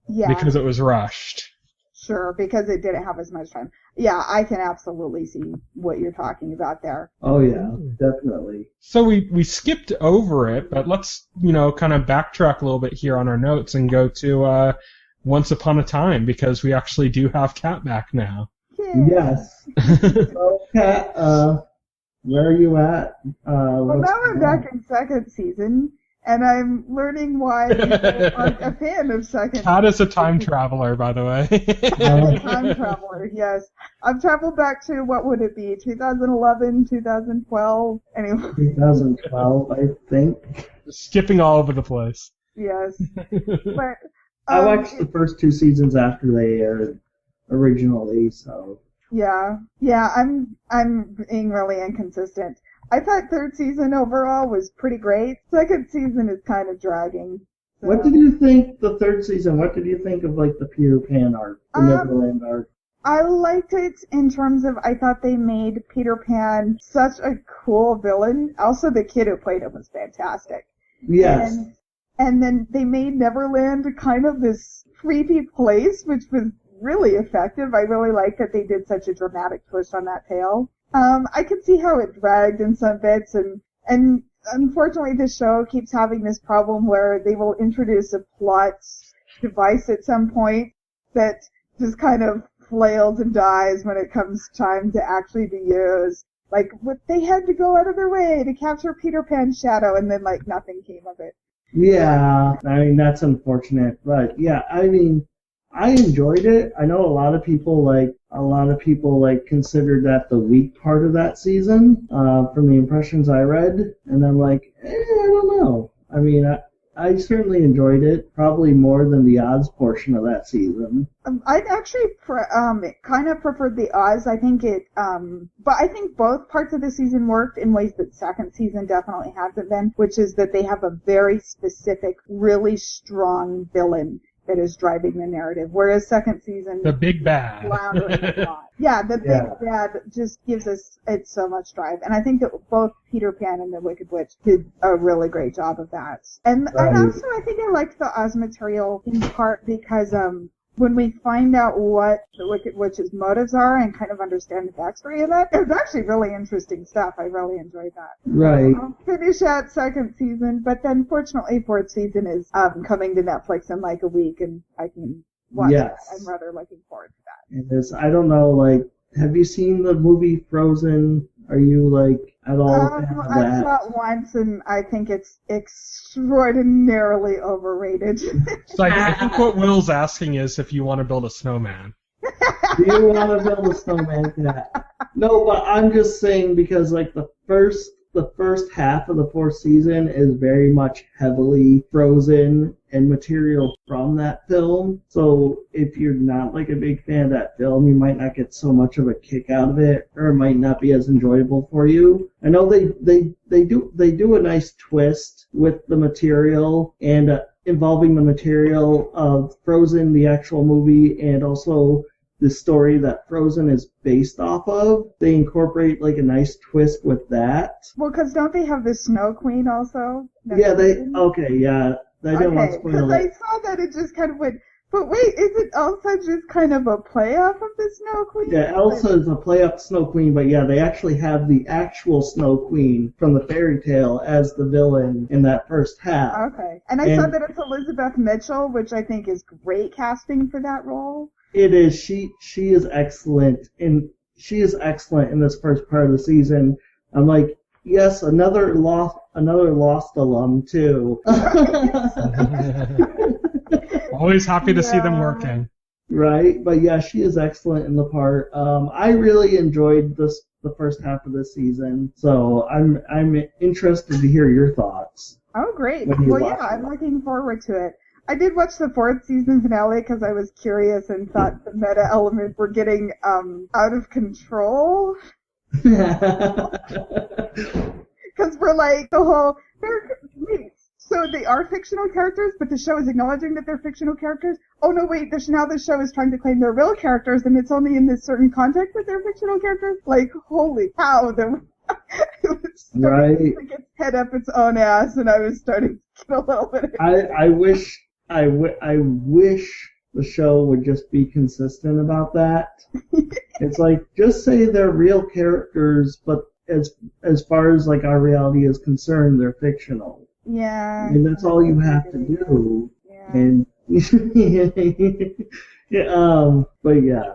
Yeah. Because it was rushed. Sure, because it didn't have as much time. Yeah, I can absolutely see what you're talking about there. Oh yeah, definitely. So we skipped over it, but let's, you know, kind of backtrack a little bit here on our notes and go to Once Upon a Time, because we actually do have Kat back now. Yay. Yes. So Kat, where are you at? Well, now we're back in second season. And I'm learning why people aren't a fan of second. Kat is a time traveler, by the way. I'm a time traveler, yes. I've traveled back to, what would it be, 2011, 2012? Anyway. 2012, I think. Skipping all over the place. Yes. But I watched the first two seasons after they aired originally, so. Yeah, I'm being really inconsistent. I thought third season overall was pretty great. Second season is kind of dragging. So. What did you think the third season? What did you think of like the Peter Pan arc, the Neverland arc? I liked it in terms of I thought they made Peter Pan such a cool villain. Also, the kid who played him was fantastic. Yes. And then they made Neverland kind of this creepy place, which was really effective. I really liked that they did such a dramatic twist on that tale. I could see how it dragged in some bits, and unfortunately this show keeps having this problem where they will introduce a plot device at some point that just kind of flails and dies when it comes time to actually be used. Like, they had to go out of their way to capture Peter Pan's shadow, and then, like, nothing came of it. Yeah, I mean, that's unfortunate, but yeah, I mean, I enjoyed it. I know a lot of people considered that the weak part of that season, from the impressions I read, and I'm like, I don't know. I mean, I certainly enjoyed it, probably more than the Oz portion of that season. I actually kind of preferred the Oz. I think but I think both parts of the season worked in ways that second season definitely hasn't been, which is that they have a very specific, really strong villain that is driving the narrative, whereas second season... The big bad. Yeah, the big bad just gives us it so much drive. And I think that both Peter Pan and the Wicked Witch did a really great job of that. And also I think I liked the Oz material in part because when we find out what the Wicked Witch's motives are and kind of understand the backstory of that, it was actually really interesting stuff. I really enjoyed that. Right. I'll finish at second season, but then fortunately fourth season is coming to Netflix in like a week, and I can watch it. I'm rather looking forward to that. It is. I don't know, like, have you seen the movie Frozen? Are you, like, at all a fan of that? I saw it once, and I think it's extraordinarily overrated. So I think what Will's asking is if you want to build a snowman. Do you want to build a snowman? Yeah. No, but I'm just saying because, like, the first half of the fourth season is very much heavily Frozen and material from that film. So if you're not like a big fan of that film, you might not get so much of a kick out of it, or it might not be as enjoyable for you. I know they do a nice twist with the material and involving the material of Frozen, the actual movie, and also the story that Frozen is based off of. They incorporate like a nice twist with that. Well, because don't they have the Snow Queen also? Yeah, okay, yeah. I didn't want to spoil because it. I saw that it just kind of went, but wait, is it Elsa just kind of a play off of the Snow Queen? Yeah, Elsa is a play up Snow Queen, but yeah, they actually have the actual Snow Queen from the fairy tale as the villain in that first half. Okay. And I saw that it's Elizabeth Mitchell, which I think is great casting for that role. It is. She is excellent, and she is excellent in this first part of the season. I'm like, yes, another lost alum too. Always happy to see them working. Right, but yeah, she is excellent in the part. I really enjoyed the first half of this season, so I'm interested to hear your thoughts. Oh, great! Well, yeah, I'm looking forward to it. I did watch the 4th season finale because I was curious and thought the meta elements were getting out of control. Because we're like the whole so they are fictional characters, but the show is acknowledging that they're fictional characters. Oh no, wait! Now the show is trying to claim they're real characters, and it's only in this certain context that they're fictional characters. Like, holy cow! It was starting to get head up its own ass, and I was starting to get a little bit. I wish the show would just be consistent about that. It's like, just say they're real characters, but as far as like our reality is concerned, they're fictional. Yeah. And that's all you have to do. Yeah. And yeah, but yeah.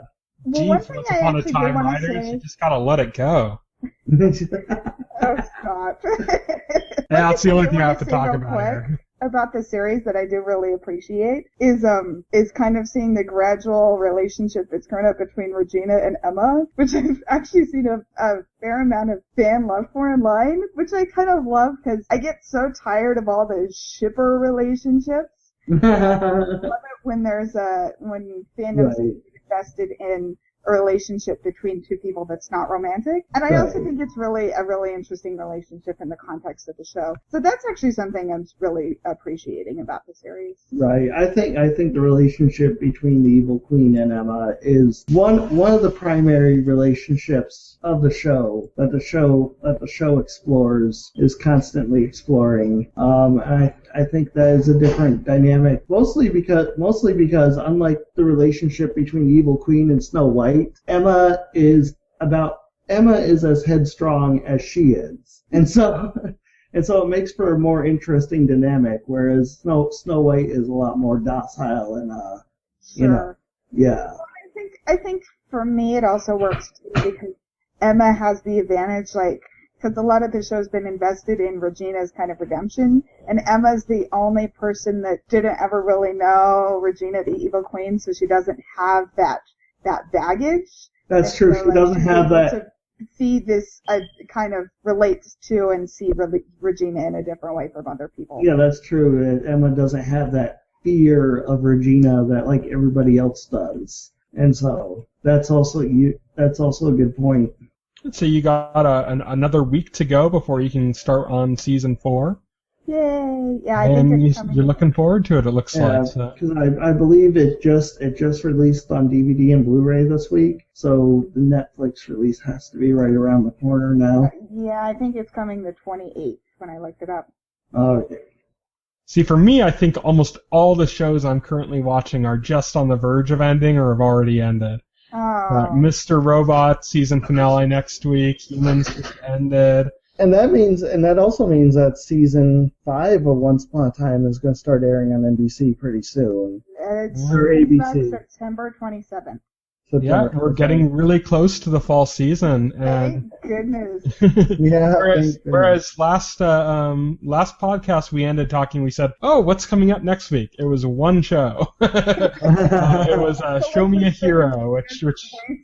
Gee, once upon a time, writers, you just gotta let it go. Oh, stop. Yeah, that's the only thing I have to talk about here. About the series that I do really appreciate is kind of seeing the gradual relationship that's grown up between Regina and Emma, which I've actually seen a fair amount of fan love for online, which I kind of love because I get so tired of all the shipper relationships. I love it when when fandoms are invested in a relationship between two people that's not romantic. And I also think it's really a really interesting relationship in the context of the show. So that's actually something I'm really appreciating about the series. Right. I think the relationship between the Evil Queen and Emma is one of the primary relationships of the show that the show explores, is constantly exploring. I think that is a different dynamic, mostly because unlike the relationship between the Evil Queen and Snow White, Emma is as headstrong as she is, and so it makes for a more interesting dynamic. Whereas Snow White is a lot more docile and yeah. Well, I think for me it also works too because Emma has the advantage, because a lot of the show's been invested in Regina's kind of redemption, and Emma's the only person that didn't ever really know Regina, the Evil Queen, so she doesn't have that baggage. That's true. She doesn't have that. To see this kind of relate to and see Regina in a different way from other people. Yeah, that's true. Emma doesn't have that fear of Regina that like everybody else does, and so that's also a good point. So you got another week to go before you can start on season 4. Yay! Yeah, I think it's coming. You're looking forward to it. It looks like. Because I believe it just released on DVD and Blu-ray this week, so the Netflix release has to be right around the corner now. Yeah, I think it's coming the 28th when I looked it up. Okay. See, for me, I think almost all the shows I'm currently watching are just on the verge of ending or have already ended. Oh. Mr. Robot season finale next week. Humans just ended. And that also means that season 5 of Once Upon a Time is going to start airing on NBC pretty soon. It's or ABC. September 27th. Yeah, we're getting really close to the fall season, and thank goodness. Yeah. Whereas last podcast we ended talking. We said, "Oh, what's coming up next week?" It was one show. It was Show Me a Hero, which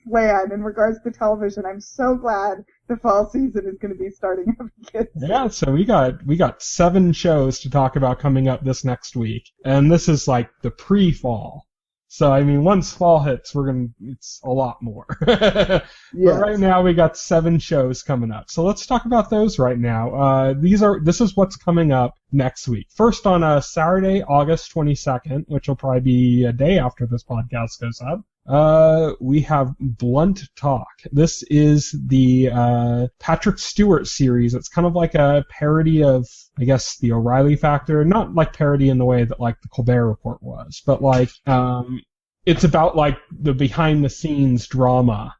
Wasteland in regards to television. I'm so glad the fall season is going to be starting up again. Yeah, so we got 7 shows to talk about coming up this next week, and this is like the pre-fall. So, I mean, once fall hits, it's a lot more. Yes. But right now, we got 7 shows coming up. So let's talk about those right now. This is what's coming up next week. First on Saturday, August 22nd, which will probably be a day after this podcast goes up. We have Blunt Talk. This is the Patrick Stewart series. It's kind of like a parody of, I guess, the O'Reilly Factor. Not like parody in the way that like the Colbert Report was, but like it's about like the behind the scenes drama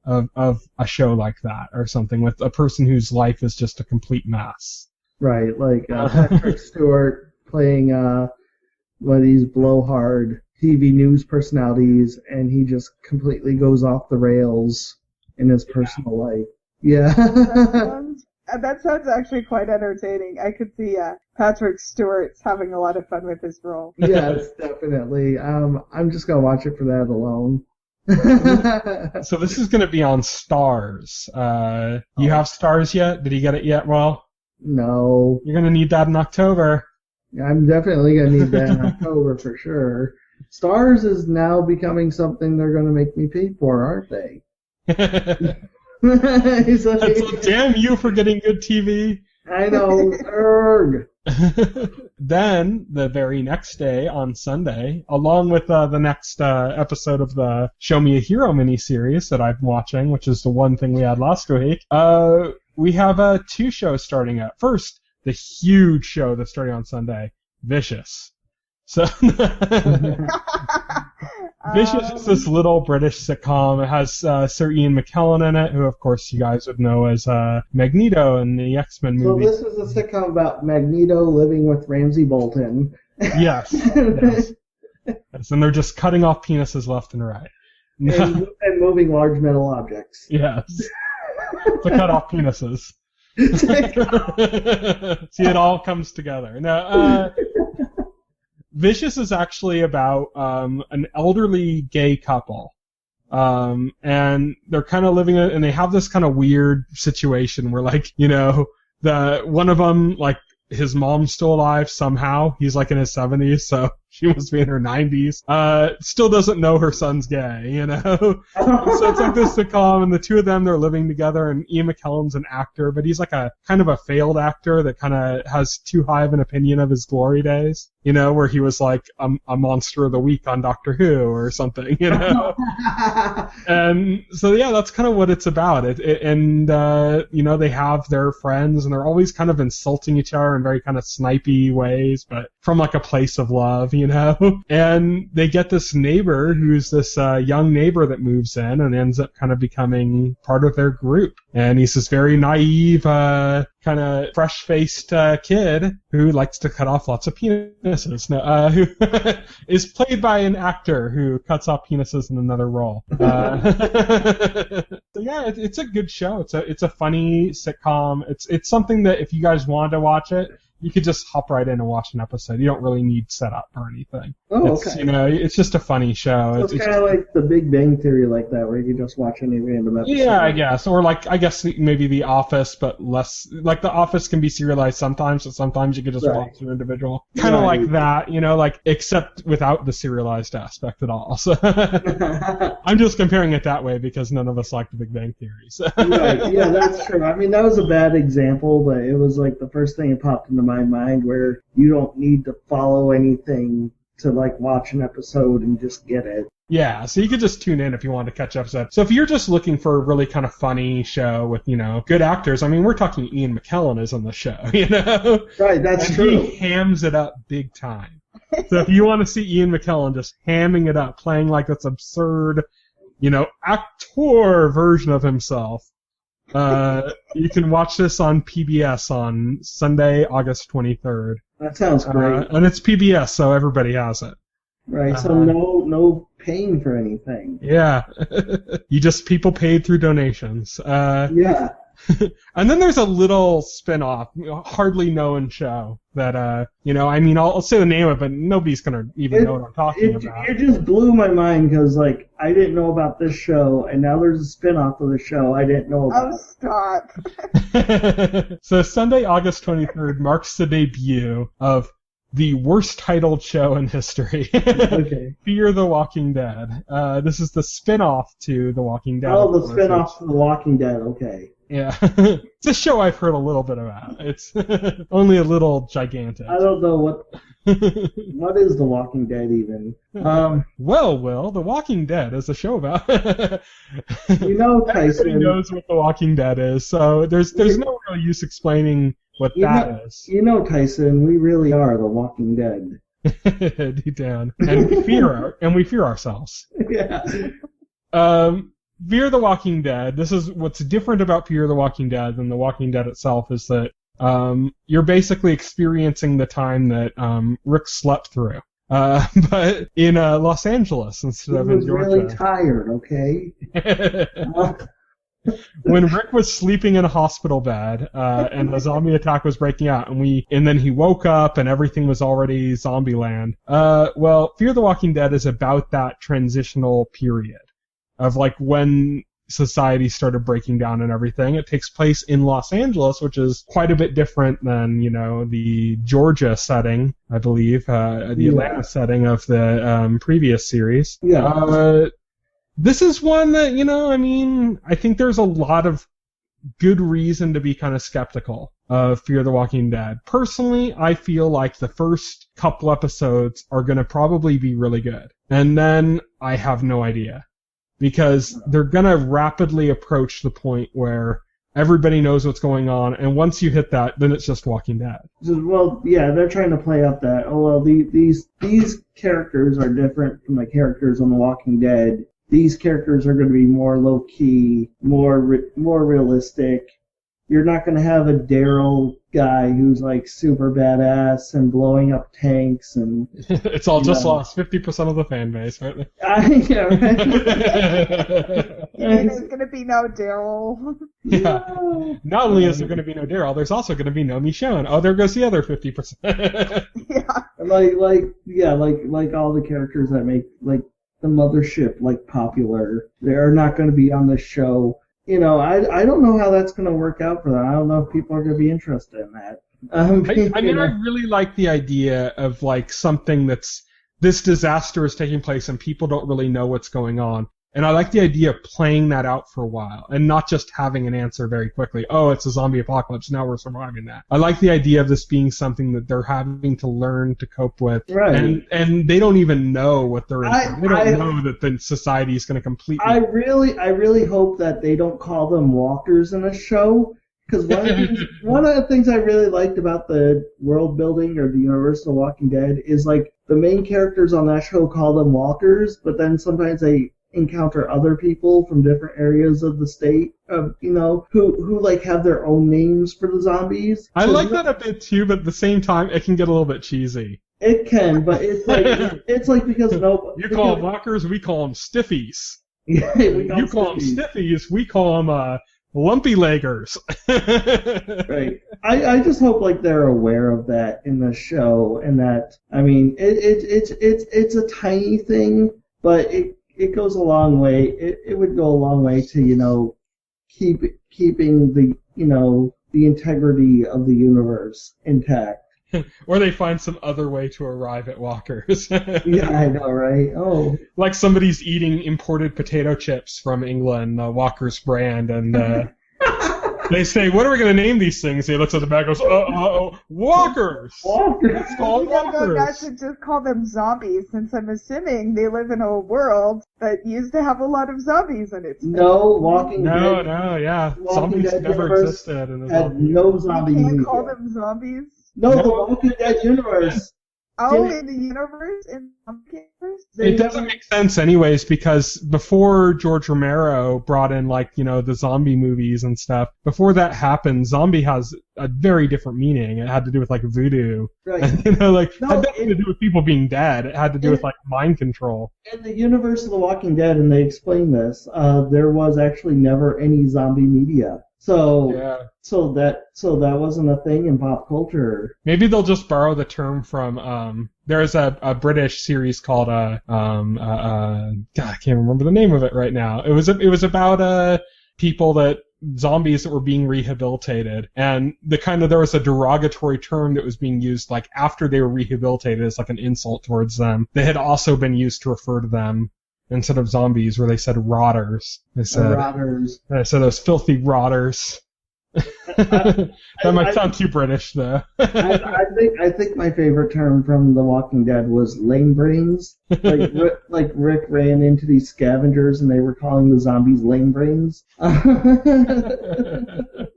of a show like that or something with a person whose life is just a complete mess. Right, like Patrick Stewart playing one of these blowhard TV news personalities, and he just completely goes off the rails in his personal life. Yeah. That sounds actually quite entertaining. I could see Patrick Stewart having a lot of fun with his role. Yes, definitely. I'm just gonna watch it for that alone. So this is gonna be on Stars. You have Stars yet? Did you get it yet? Well, no. You're gonna need that in October. I'm definitely gonna need that in October for sure. Stars is now becoming something they're gonna make me pay for, aren't they? He's like, so damn you for getting good TV. I know. Erg. Then, the very next day, on Sunday, along with the next episode of the Show Me a Hero miniseries that I'm watching, which is the one thing we had last week, we have 2 shows starting up. First, the huge show that's starting on Sunday, Vicious. So Vicious is this little British sitcom. It has Sir Ian McKellen in it, who of course you guys would know as Magneto in the X-Men movie. So this is a sitcom about Magneto living with Ramsay Bolton. Yes. Yes. And they're just cutting off penises left and right. and moving large metal objects. Yes. To cut off penises. See, it all comes together. Now, Vicious is actually about an elderly gay couple, and they're kind of living and they have this kind of weird situation where, like, you know, the one of them, like, his mom's still alive somehow. He's like in his 70s, so she must be in her 90s. Still doesn't know her son's gay, you know? So it's like this sitcom, and the two of them, they're living together, and Ian McKellen's an actor, but he's like a kind of a failed actor that kind of has too high of an opinion of his glory days, you know, where he was like a monster of the week on Doctor Who or something, you know? And so, yeah, that's kind of what it's about. And you know, they have their friends, and they're always kind of insulting each other in very kind of snipey ways, but from like a place of love, you know? And they get this neighbor who's this young neighbor that moves in and ends up kind of becoming part of their group. And he's this very naive, kind of fresh-faced kid who likes to cut off lots of penises. No, who is played by an actor who cuts off penises in another role. So yeah, it's a good show. It's a funny sitcom. It's something that if you guys want to watch it, you could just hop right in and watch an episode. You don't really need setup or anything. Oh, okay. You know, it's just a funny show. So it's kind of like the Big Bang Theory like that, where you can just watch any random episode. Yeah, I guess. Or like, I guess maybe The Office, but less. Like The Office can be serialized sometimes, so sometimes you could just watch an individual. Kind of like that, you know, like, except without the serialized aspect at all. So I'm just comparing it that way because none of us like The Big Bang Theory. So. Right, yeah, that's true. I mean, that was a bad example, but it was like the first thing that popped into my mind where you don't need to follow anything to like watch an episode and just get it. Yeah, so you could just tune in if you want to catch episodes. So if you're just looking for a really kind of funny show with, you know, good actors, I mean, we're talking Ian McKellen is on the show, you know? Right, that's and true. He hams it up big time. So if you want to see Ian McKellen just hamming it up, playing like this absurd, you know, actor version of himself, you can watch this on PBS on Sunday, August 23rd. That sounds great. And it's PBS, so everybody has it. Right, so no paying for anything. Yeah. People paid through donations. Yeah. And then there's a little spin-off, hardly known show that, you know, I mean, I'll say the name of it, but nobody's going to even know what I'm talking about. It just blew my mind because, like, I didn't know about this show, and now there's a spin-off of the show I didn't know about. Oh, stop. So Sunday, August 23rd marks the debut of the worst titled show in history. Okay. Fear the Walking Dead. This is the spin-off to The Walking Dead. Oh, the spin-off to The Walking Dead, okay. Yeah. It's a show I've heard a little bit about. It's only a little gigantic. I don't know what is The Walking Dead even. Well, Will, The Walking Dead is a show about... You know, Everybody Tyson... knows what The Walking Dead is, so there's no real use explaining what that is. You know, Tyson, we really are The Walking Dead. Deep down. And we fear ourselves. Yeah. Fear the Walking Dead. This is what's different about Fear the Walking Dead than The Walking Dead itself is that you're basically experiencing the time that Rick slept through, but in Los Angeles instead of in Georgia. He was really tired. Okay. When Rick was sleeping in a hospital bed and the zombie attack was breaking out, and then he woke up and everything was already zombie land. Well, Fear the Walking Dead is about that transitional period of like when society started breaking down and everything. It takes place in Los Angeles, which is quite a bit different than, the Georgia setting, I believe, the Atlanta setting of the previous series. Yeah. This is one that, I think there's a lot of good reason to be kind of skeptical of Fear the Walking Dead. Personally, I feel like the first couple episodes are going to probably be really good. And then I have no idea. Because they're going to rapidly approach the point where everybody knows what's going on, and once you hit that, then it's just Walking Dead. Well, yeah, they're trying to play up that, these characters are different from the characters on The Walking Dead. These characters are going to be more low-key, more realistic. You're not going to have a Daryl guy who's like super badass and blowing up tanks and... It's all just lost 50% of the fan base, right? Yeah, right? There's going to be no Daryl. Yeah. Not only is there going to be no Daryl, there's also going to be no Michonne. Oh, there goes the other 50%. Yeah. Like all the characters that make like the mothership like popular, they're not going to be on the show. I don't know how that's going to work out for them. I don't know if people are going to be interested in that. I really like the idea of like something this disaster is taking place and people don't really know what's going on. And I like the idea of playing that out for a while and not just having an answer very quickly. Oh, it's a zombie apocalypse. Now we're surviving that. I like the idea of this being something that they're having to learn to cope with. Right. And they don't even know what they're in. They don't know that the society is going to completely... I really hope that they don't call them walkers in a show. Because one of the things I really liked about the world building or the universe of The Walking Dead is like the main characters on that show call them walkers, but then sometimes they encounter other people from different areas of the state, who like have their own names for the zombies. I like that a bit too, but at the same time, it can get a little bit cheesy. It can, but it's like because you call them walkers, we call them stiffies. Yeah, you call them stiffies, we call them lumpy leggers. Right. I just hope like they're aware of that in the show, and that it's a tiny thing, but it goes a long way. It would go a long way to keeping the integrity of the universe intact. Or they find some other way to arrive at walkers. Yeah, I know, right? Oh, like somebody's eating imported potato chips from England, Walker's brand, and they say, "What are we going to name these things?" He looks at the bag, and goes, Walkers. Walkers. It's called Walkers. Not to just call them zombies, since I'm assuming they live in a world that used to have a lot of zombies in it. No, Walking Dead. Yeah. Walking Zombies Dead never existed in the had zombie. no zombie You can't media. call them zombies. No, the Walking Dead universe. Oh, in the universe? In the zombie universe? It doesn't make sense anyways, because before George Romero brought in the zombie movies and stuff, before that happened, zombie has a very different meaning. It had to do with voodoo. Right. Had nothing to do with people being dead. It had to do with mind control. In the universe of The Walking Dead, and they explain this, there was actually never any zombie media. So that wasn't a thing in pop culture. Maybe they'll just borrow the term from there's a British series called God, I can't remember the name of it right now. It was about people that zombies that were being rehabilitated, and there was a derogatory term that was being used like after they were rehabilitated as like an insult towards them. They had also been used to refer to them instead of zombies, where they said rotters. They said those filthy rotters. That might sound too British, though. I think my favorite term from The Walking Dead was lame brains. Like Rick ran into these scavengers and they were calling the zombies lame brains.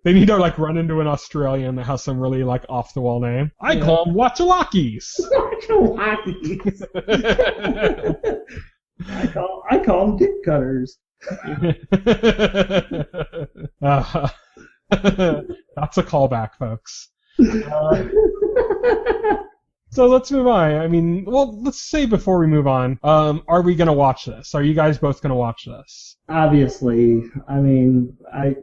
They need to like run into an Australian that has some really like off the wall name. I call them Watchalakis. Watchalakis. I call them dick cutters. That's a callback, folks. So let's move on. I mean, well, let's say before we move on, are we going to watch this? Are you guys both going to watch this? Obviously. I mean, I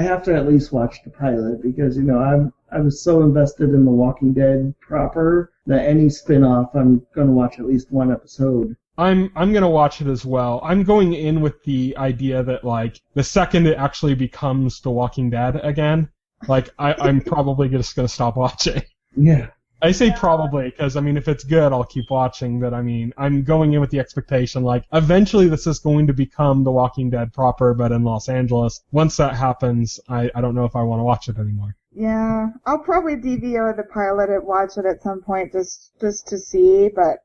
have to at least watch the pilot because, you know, I was so invested in The Walking Dead proper that any spin-off, I'm going to watch at least one episode. I'm gonna watch it as well. I'm going in with the idea that like the second it actually becomes The Walking Dead again, like I'm probably just gonna stop watching. Yeah. I say probably because I mean if it's good I'll keep watching, but I mean I'm going in with the expectation like eventually this is going to become The Walking Dead proper, but in Los Angeles. Once that happens, I don't know if I want to watch it anymore. Yeah, I'll probably DVR the pilot and watch it at some point just to see, but.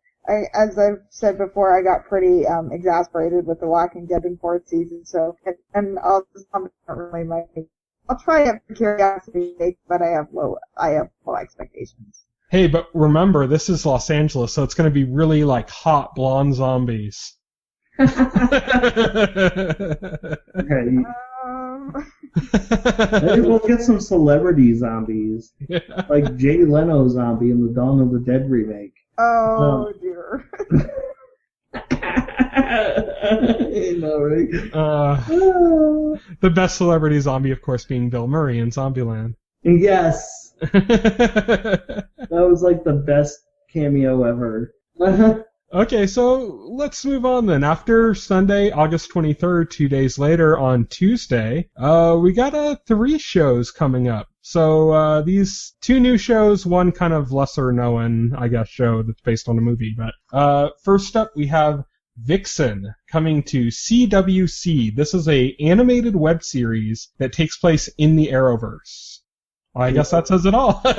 As I've said before, I got pretty exasperated with The Walking Dead in fourth season, so and I'll not really my. I'll try it for curiosity's sake, but I have low expectations. Hey, but remember, this is Los Angeles, so it's going to be really like hot blonde zombies. Okay. Maybe we'll get some celebrity zombies, like Jay Leno zombie in the Dawn of the Dead remake. Oh, dear. You know, right? The best celebrity zombie, of course, being Bill Murray in Zombieland. Yes. That was like the best cameo ever. Okay, so let's move on then. After Sunday, August 23rd, 2 days later on Tuesday, we got 3 shows coming up. So these 2 new shows, one kind of lesser known, I guess, show that's based on a movie. But first up, we have Vixen coming to CWC. This is a animated web series that takes place in the Arrowverse. I guess that says it all. I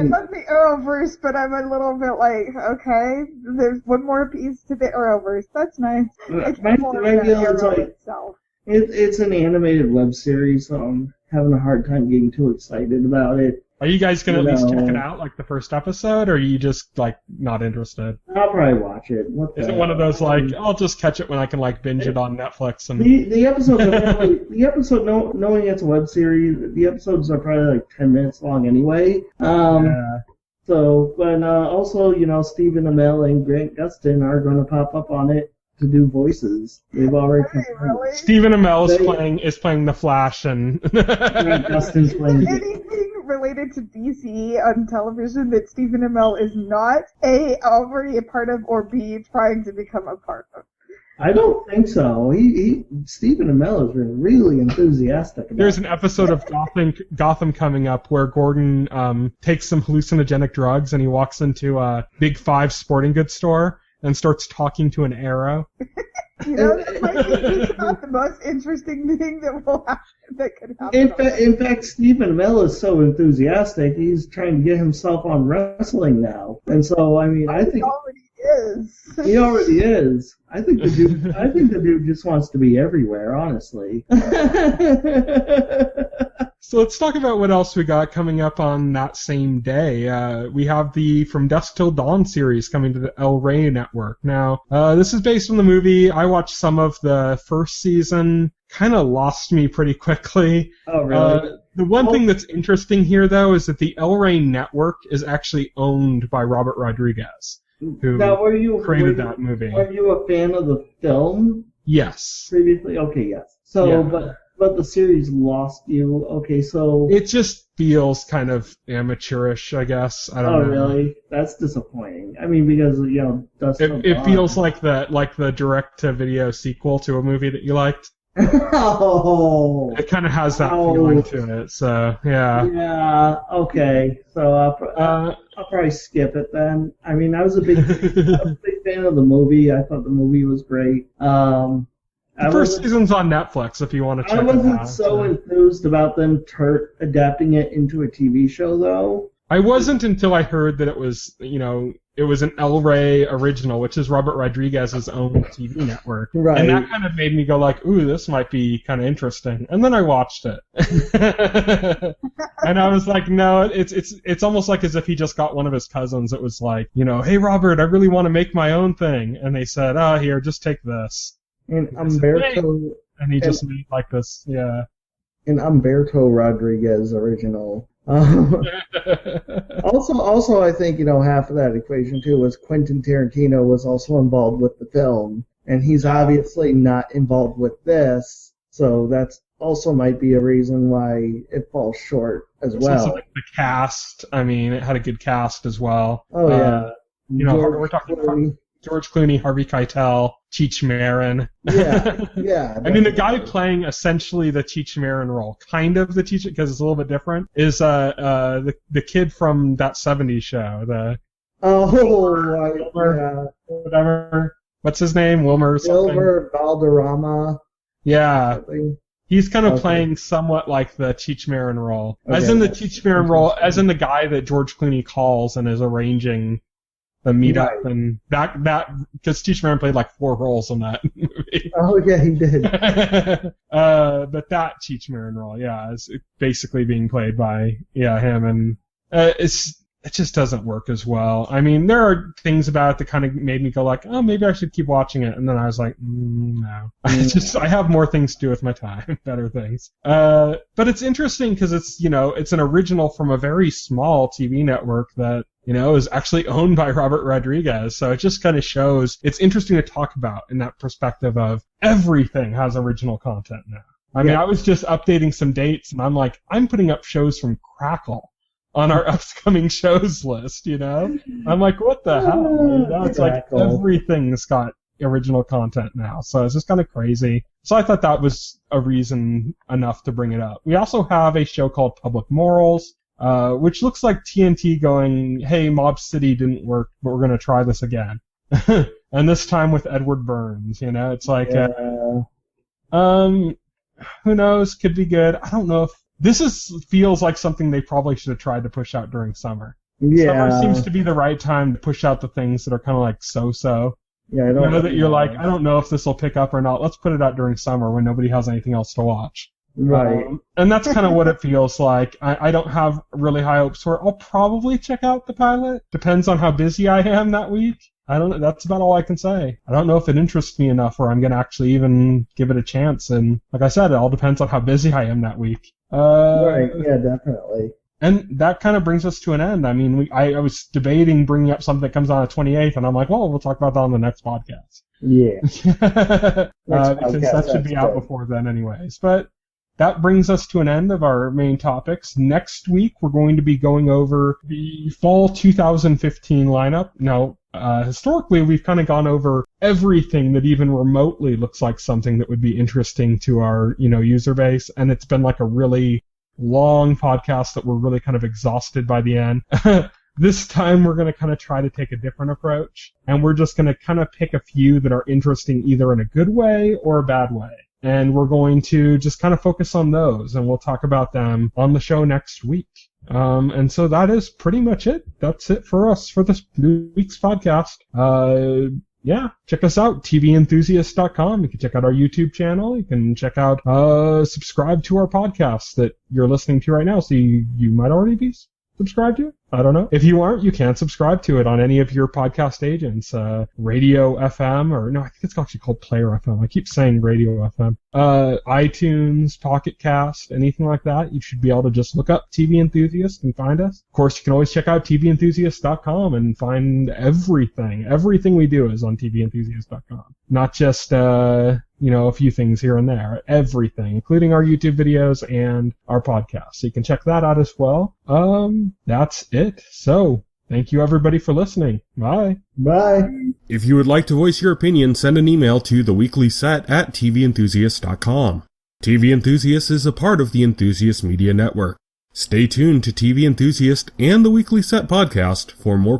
love the Arrowverse, but I'm a little bit like, okay, there's one more piece to the Arrowverse. That's nice. My deal is like, it's an animated web series, so I'm having a hard time getting too excited about it. Are you guys going to at least check it out, like the first episode, or are you just, like, not interested? I'll probably watch it. Is it one of those, like, I'll just catch it when I can, like, binge it on Netflix? And The episode, knowing it's a web series, the episodes are probably, like, 10 minutes long anyway. So, but also, you know, Stephen Amell and Grant Gustin are going to pop up on it to do voices. They've already confirmed. Really? Stephen Amell is playing the Flash, and Grant Gustin's playing. Anything related to DC on television that Stephen Amell is not already a part of, or B trying to become a part of? I don't think so. Stephen Amell has been really enthusiastic about There's an episode of Gotham coming up where Gordon takes some hallucinogenic drugs and he walks into a Big Five sporting goods store and starts talking to an arrow. You know, that might be about the most interesting thing that could happen. In fact, Stephen Amell is so enthusiastic, he's trying to get himself on wrestling now. And so, I mean, I think he already is. He already is. I think the dude just wants to be everywhere, honestly. So let's talk about what else we got coming up on that same day. We have the From Dusk Till Dawn series coming to the El Rey network. Now, this is based on the movie. I watched some of the first season. Kind of lost me pretty quickly. Oh, really? The one thing that's interesting here, though, is that the El Rey network is actually owned by Robert Rodriguez, who created that movie. Were you a fan of the film? Yes. Previously? Okay, yes. So, yeah. But the series lost you. Okay, so it just feels kind of amateurish, I guess. I don't know. Oh, really? That's disappointing. I mean, because it feels like the direct-to-video sequel to a movie that you liked. Oh. It kind of has that feeling to it, so yeah. Yeah, okay. So I'll probably skip it then. I mean, I was a big fan of the movie. I thought the movie was great. The first season's on Netflix if you want to check it out. I wasn't so enthused about them adapting it into a TV show, though. I wasn't until I heard that it was, it was an El Rey original, which is Robert Rodriguez's own TV network. Right. And that kind of made me go like, ooh, this might be kind of interesting. And then I watched it. And I was like, no, it's almost like as if he just got one of his cousins. It was like, hey, Robert, I really want to make my own thing. And they said, here, just take this. And Humberto... And he just made like this, yeah. An Humberto Rodriguez original. Also, I think half of that equation too was Quentin Tarantino was also involved with the film, and he's obviously not involved with this, so that's also might be a reason why it falls short as well. Also, like the cast, I mean, it had a good cast as well. Oh yeah, we're talking George Clooney, Harvey Keitel, Cheech Marin. Yeah. I mean, the guy playing essentially the Cheech Marin role, kind of the Cheech, because it's a little bit different, is the kid from that '70s show. Whatever. What's his name? Wilmer Valderrama. Yeah. He's kind of playing somewhat like the Cheech Marin role. Okay, as in the Cheech Marin role, as in the guy that George Clooney calls and is arranging the meetup, and that because Cheech Marin played like 4 roles in that movie. Oh yeah, he did. But that Cheech Marin role, is basically being played by him, and it just doesn't work as well. I mean, there are things about it that kind of made me go like, oh, maybe I should keep watching it, and then I was like, no. I have more things to do with my time, better things. But it's interesting because it's it's an original from a very small TV network that is actually owned by Robert Rodriguez. So it just kind of shows, it's interesting to talk about in that perspective of everything has original content now. I mean, I was just updating some dates, and I'm like, I'm putting up shows from Crackle on our upcoming shows list, I'm like, what the hell? Now it's like everything's got original content now. So it's just kind of crazy. So I thought that was a reason enough to bring it up. We also have a show called Public Morals, which looks like TNT going, hey, Mob City didn't work, but we're going to try this again. And this time with Edward Burns, it's like, who knows, could be good. I don't know if this feels like something they probably should have tried to push out during summer. Yeah. Summer seems to be the right time to push out the things that are kind of like so-so. Yeah, I don't know that you're like, I don't know if this will pick up or not. Let's put it out during summer when nobody has anything else to watch. Right. And that's kind of what it feels like. I don't have really high hopes for it. I'll probably check out the pilot. Depends on how busy I am that week. I don't know. That's about all I can say. I don't know if it interests me enough where I'm going to actually even give it a chance. And like I said, it all depends on how busy I am that week. Right. Yeah, definitely. And that kind of brings us to an end. I mean, I was debating bringing up something that comes on the 28th, and I'm like, well, we'll talk about that on the next podcast. Yeah. Because that should be out before then anyways. But that brings us to an end of our main topics. Next week, we're going to be going over the fall 2015 lineup. Now, historically, we've kind of gone over everything that even remotely looks like something that would be interesting to our, user base, and it's been like a really long podcast that we're really kind of exhausted by the end. This time, we're going to kind of try to take a different approach, and we're just going to kind of pick a few that are interesting either in a good way or a bad way. And we're going to just kind of focus on those, and we'll talk about them on the show next week. And so that is pretty much it. That's it for us for this week's podcast. Check us out, tventhusiast.com. You can check out our YouTube channel. You can check out, subscribe to our podcast that you're listening to right now. So you might already be subscribed to it. I don't know. If you aren't, you can subscribe to it on any of your podcast agents. Radio FM, or no, I think it's actually called Player FM. I keep saying Radio FM. iTunes, Pocket Cast, anything like that. You should be able to just look up TV Enthusiast and find us. Of course, you can always check out tventhusiast.com and find everything. Everything we do is on tventhusiast.com. Not just, a few things here and there. Everything, including our YouTube videos and our podcast. So you can check that out as well. That's it. So, Thank you, everybody, for listening. Bye. Bye. If you would like to voice your opinion, send an email to theweeklyset@tventhusiast.com. TV Enthusiast is a part of the Enthusiast Media Network. Stay tuned to TV Enthusiast and the Weekly Set podcast for more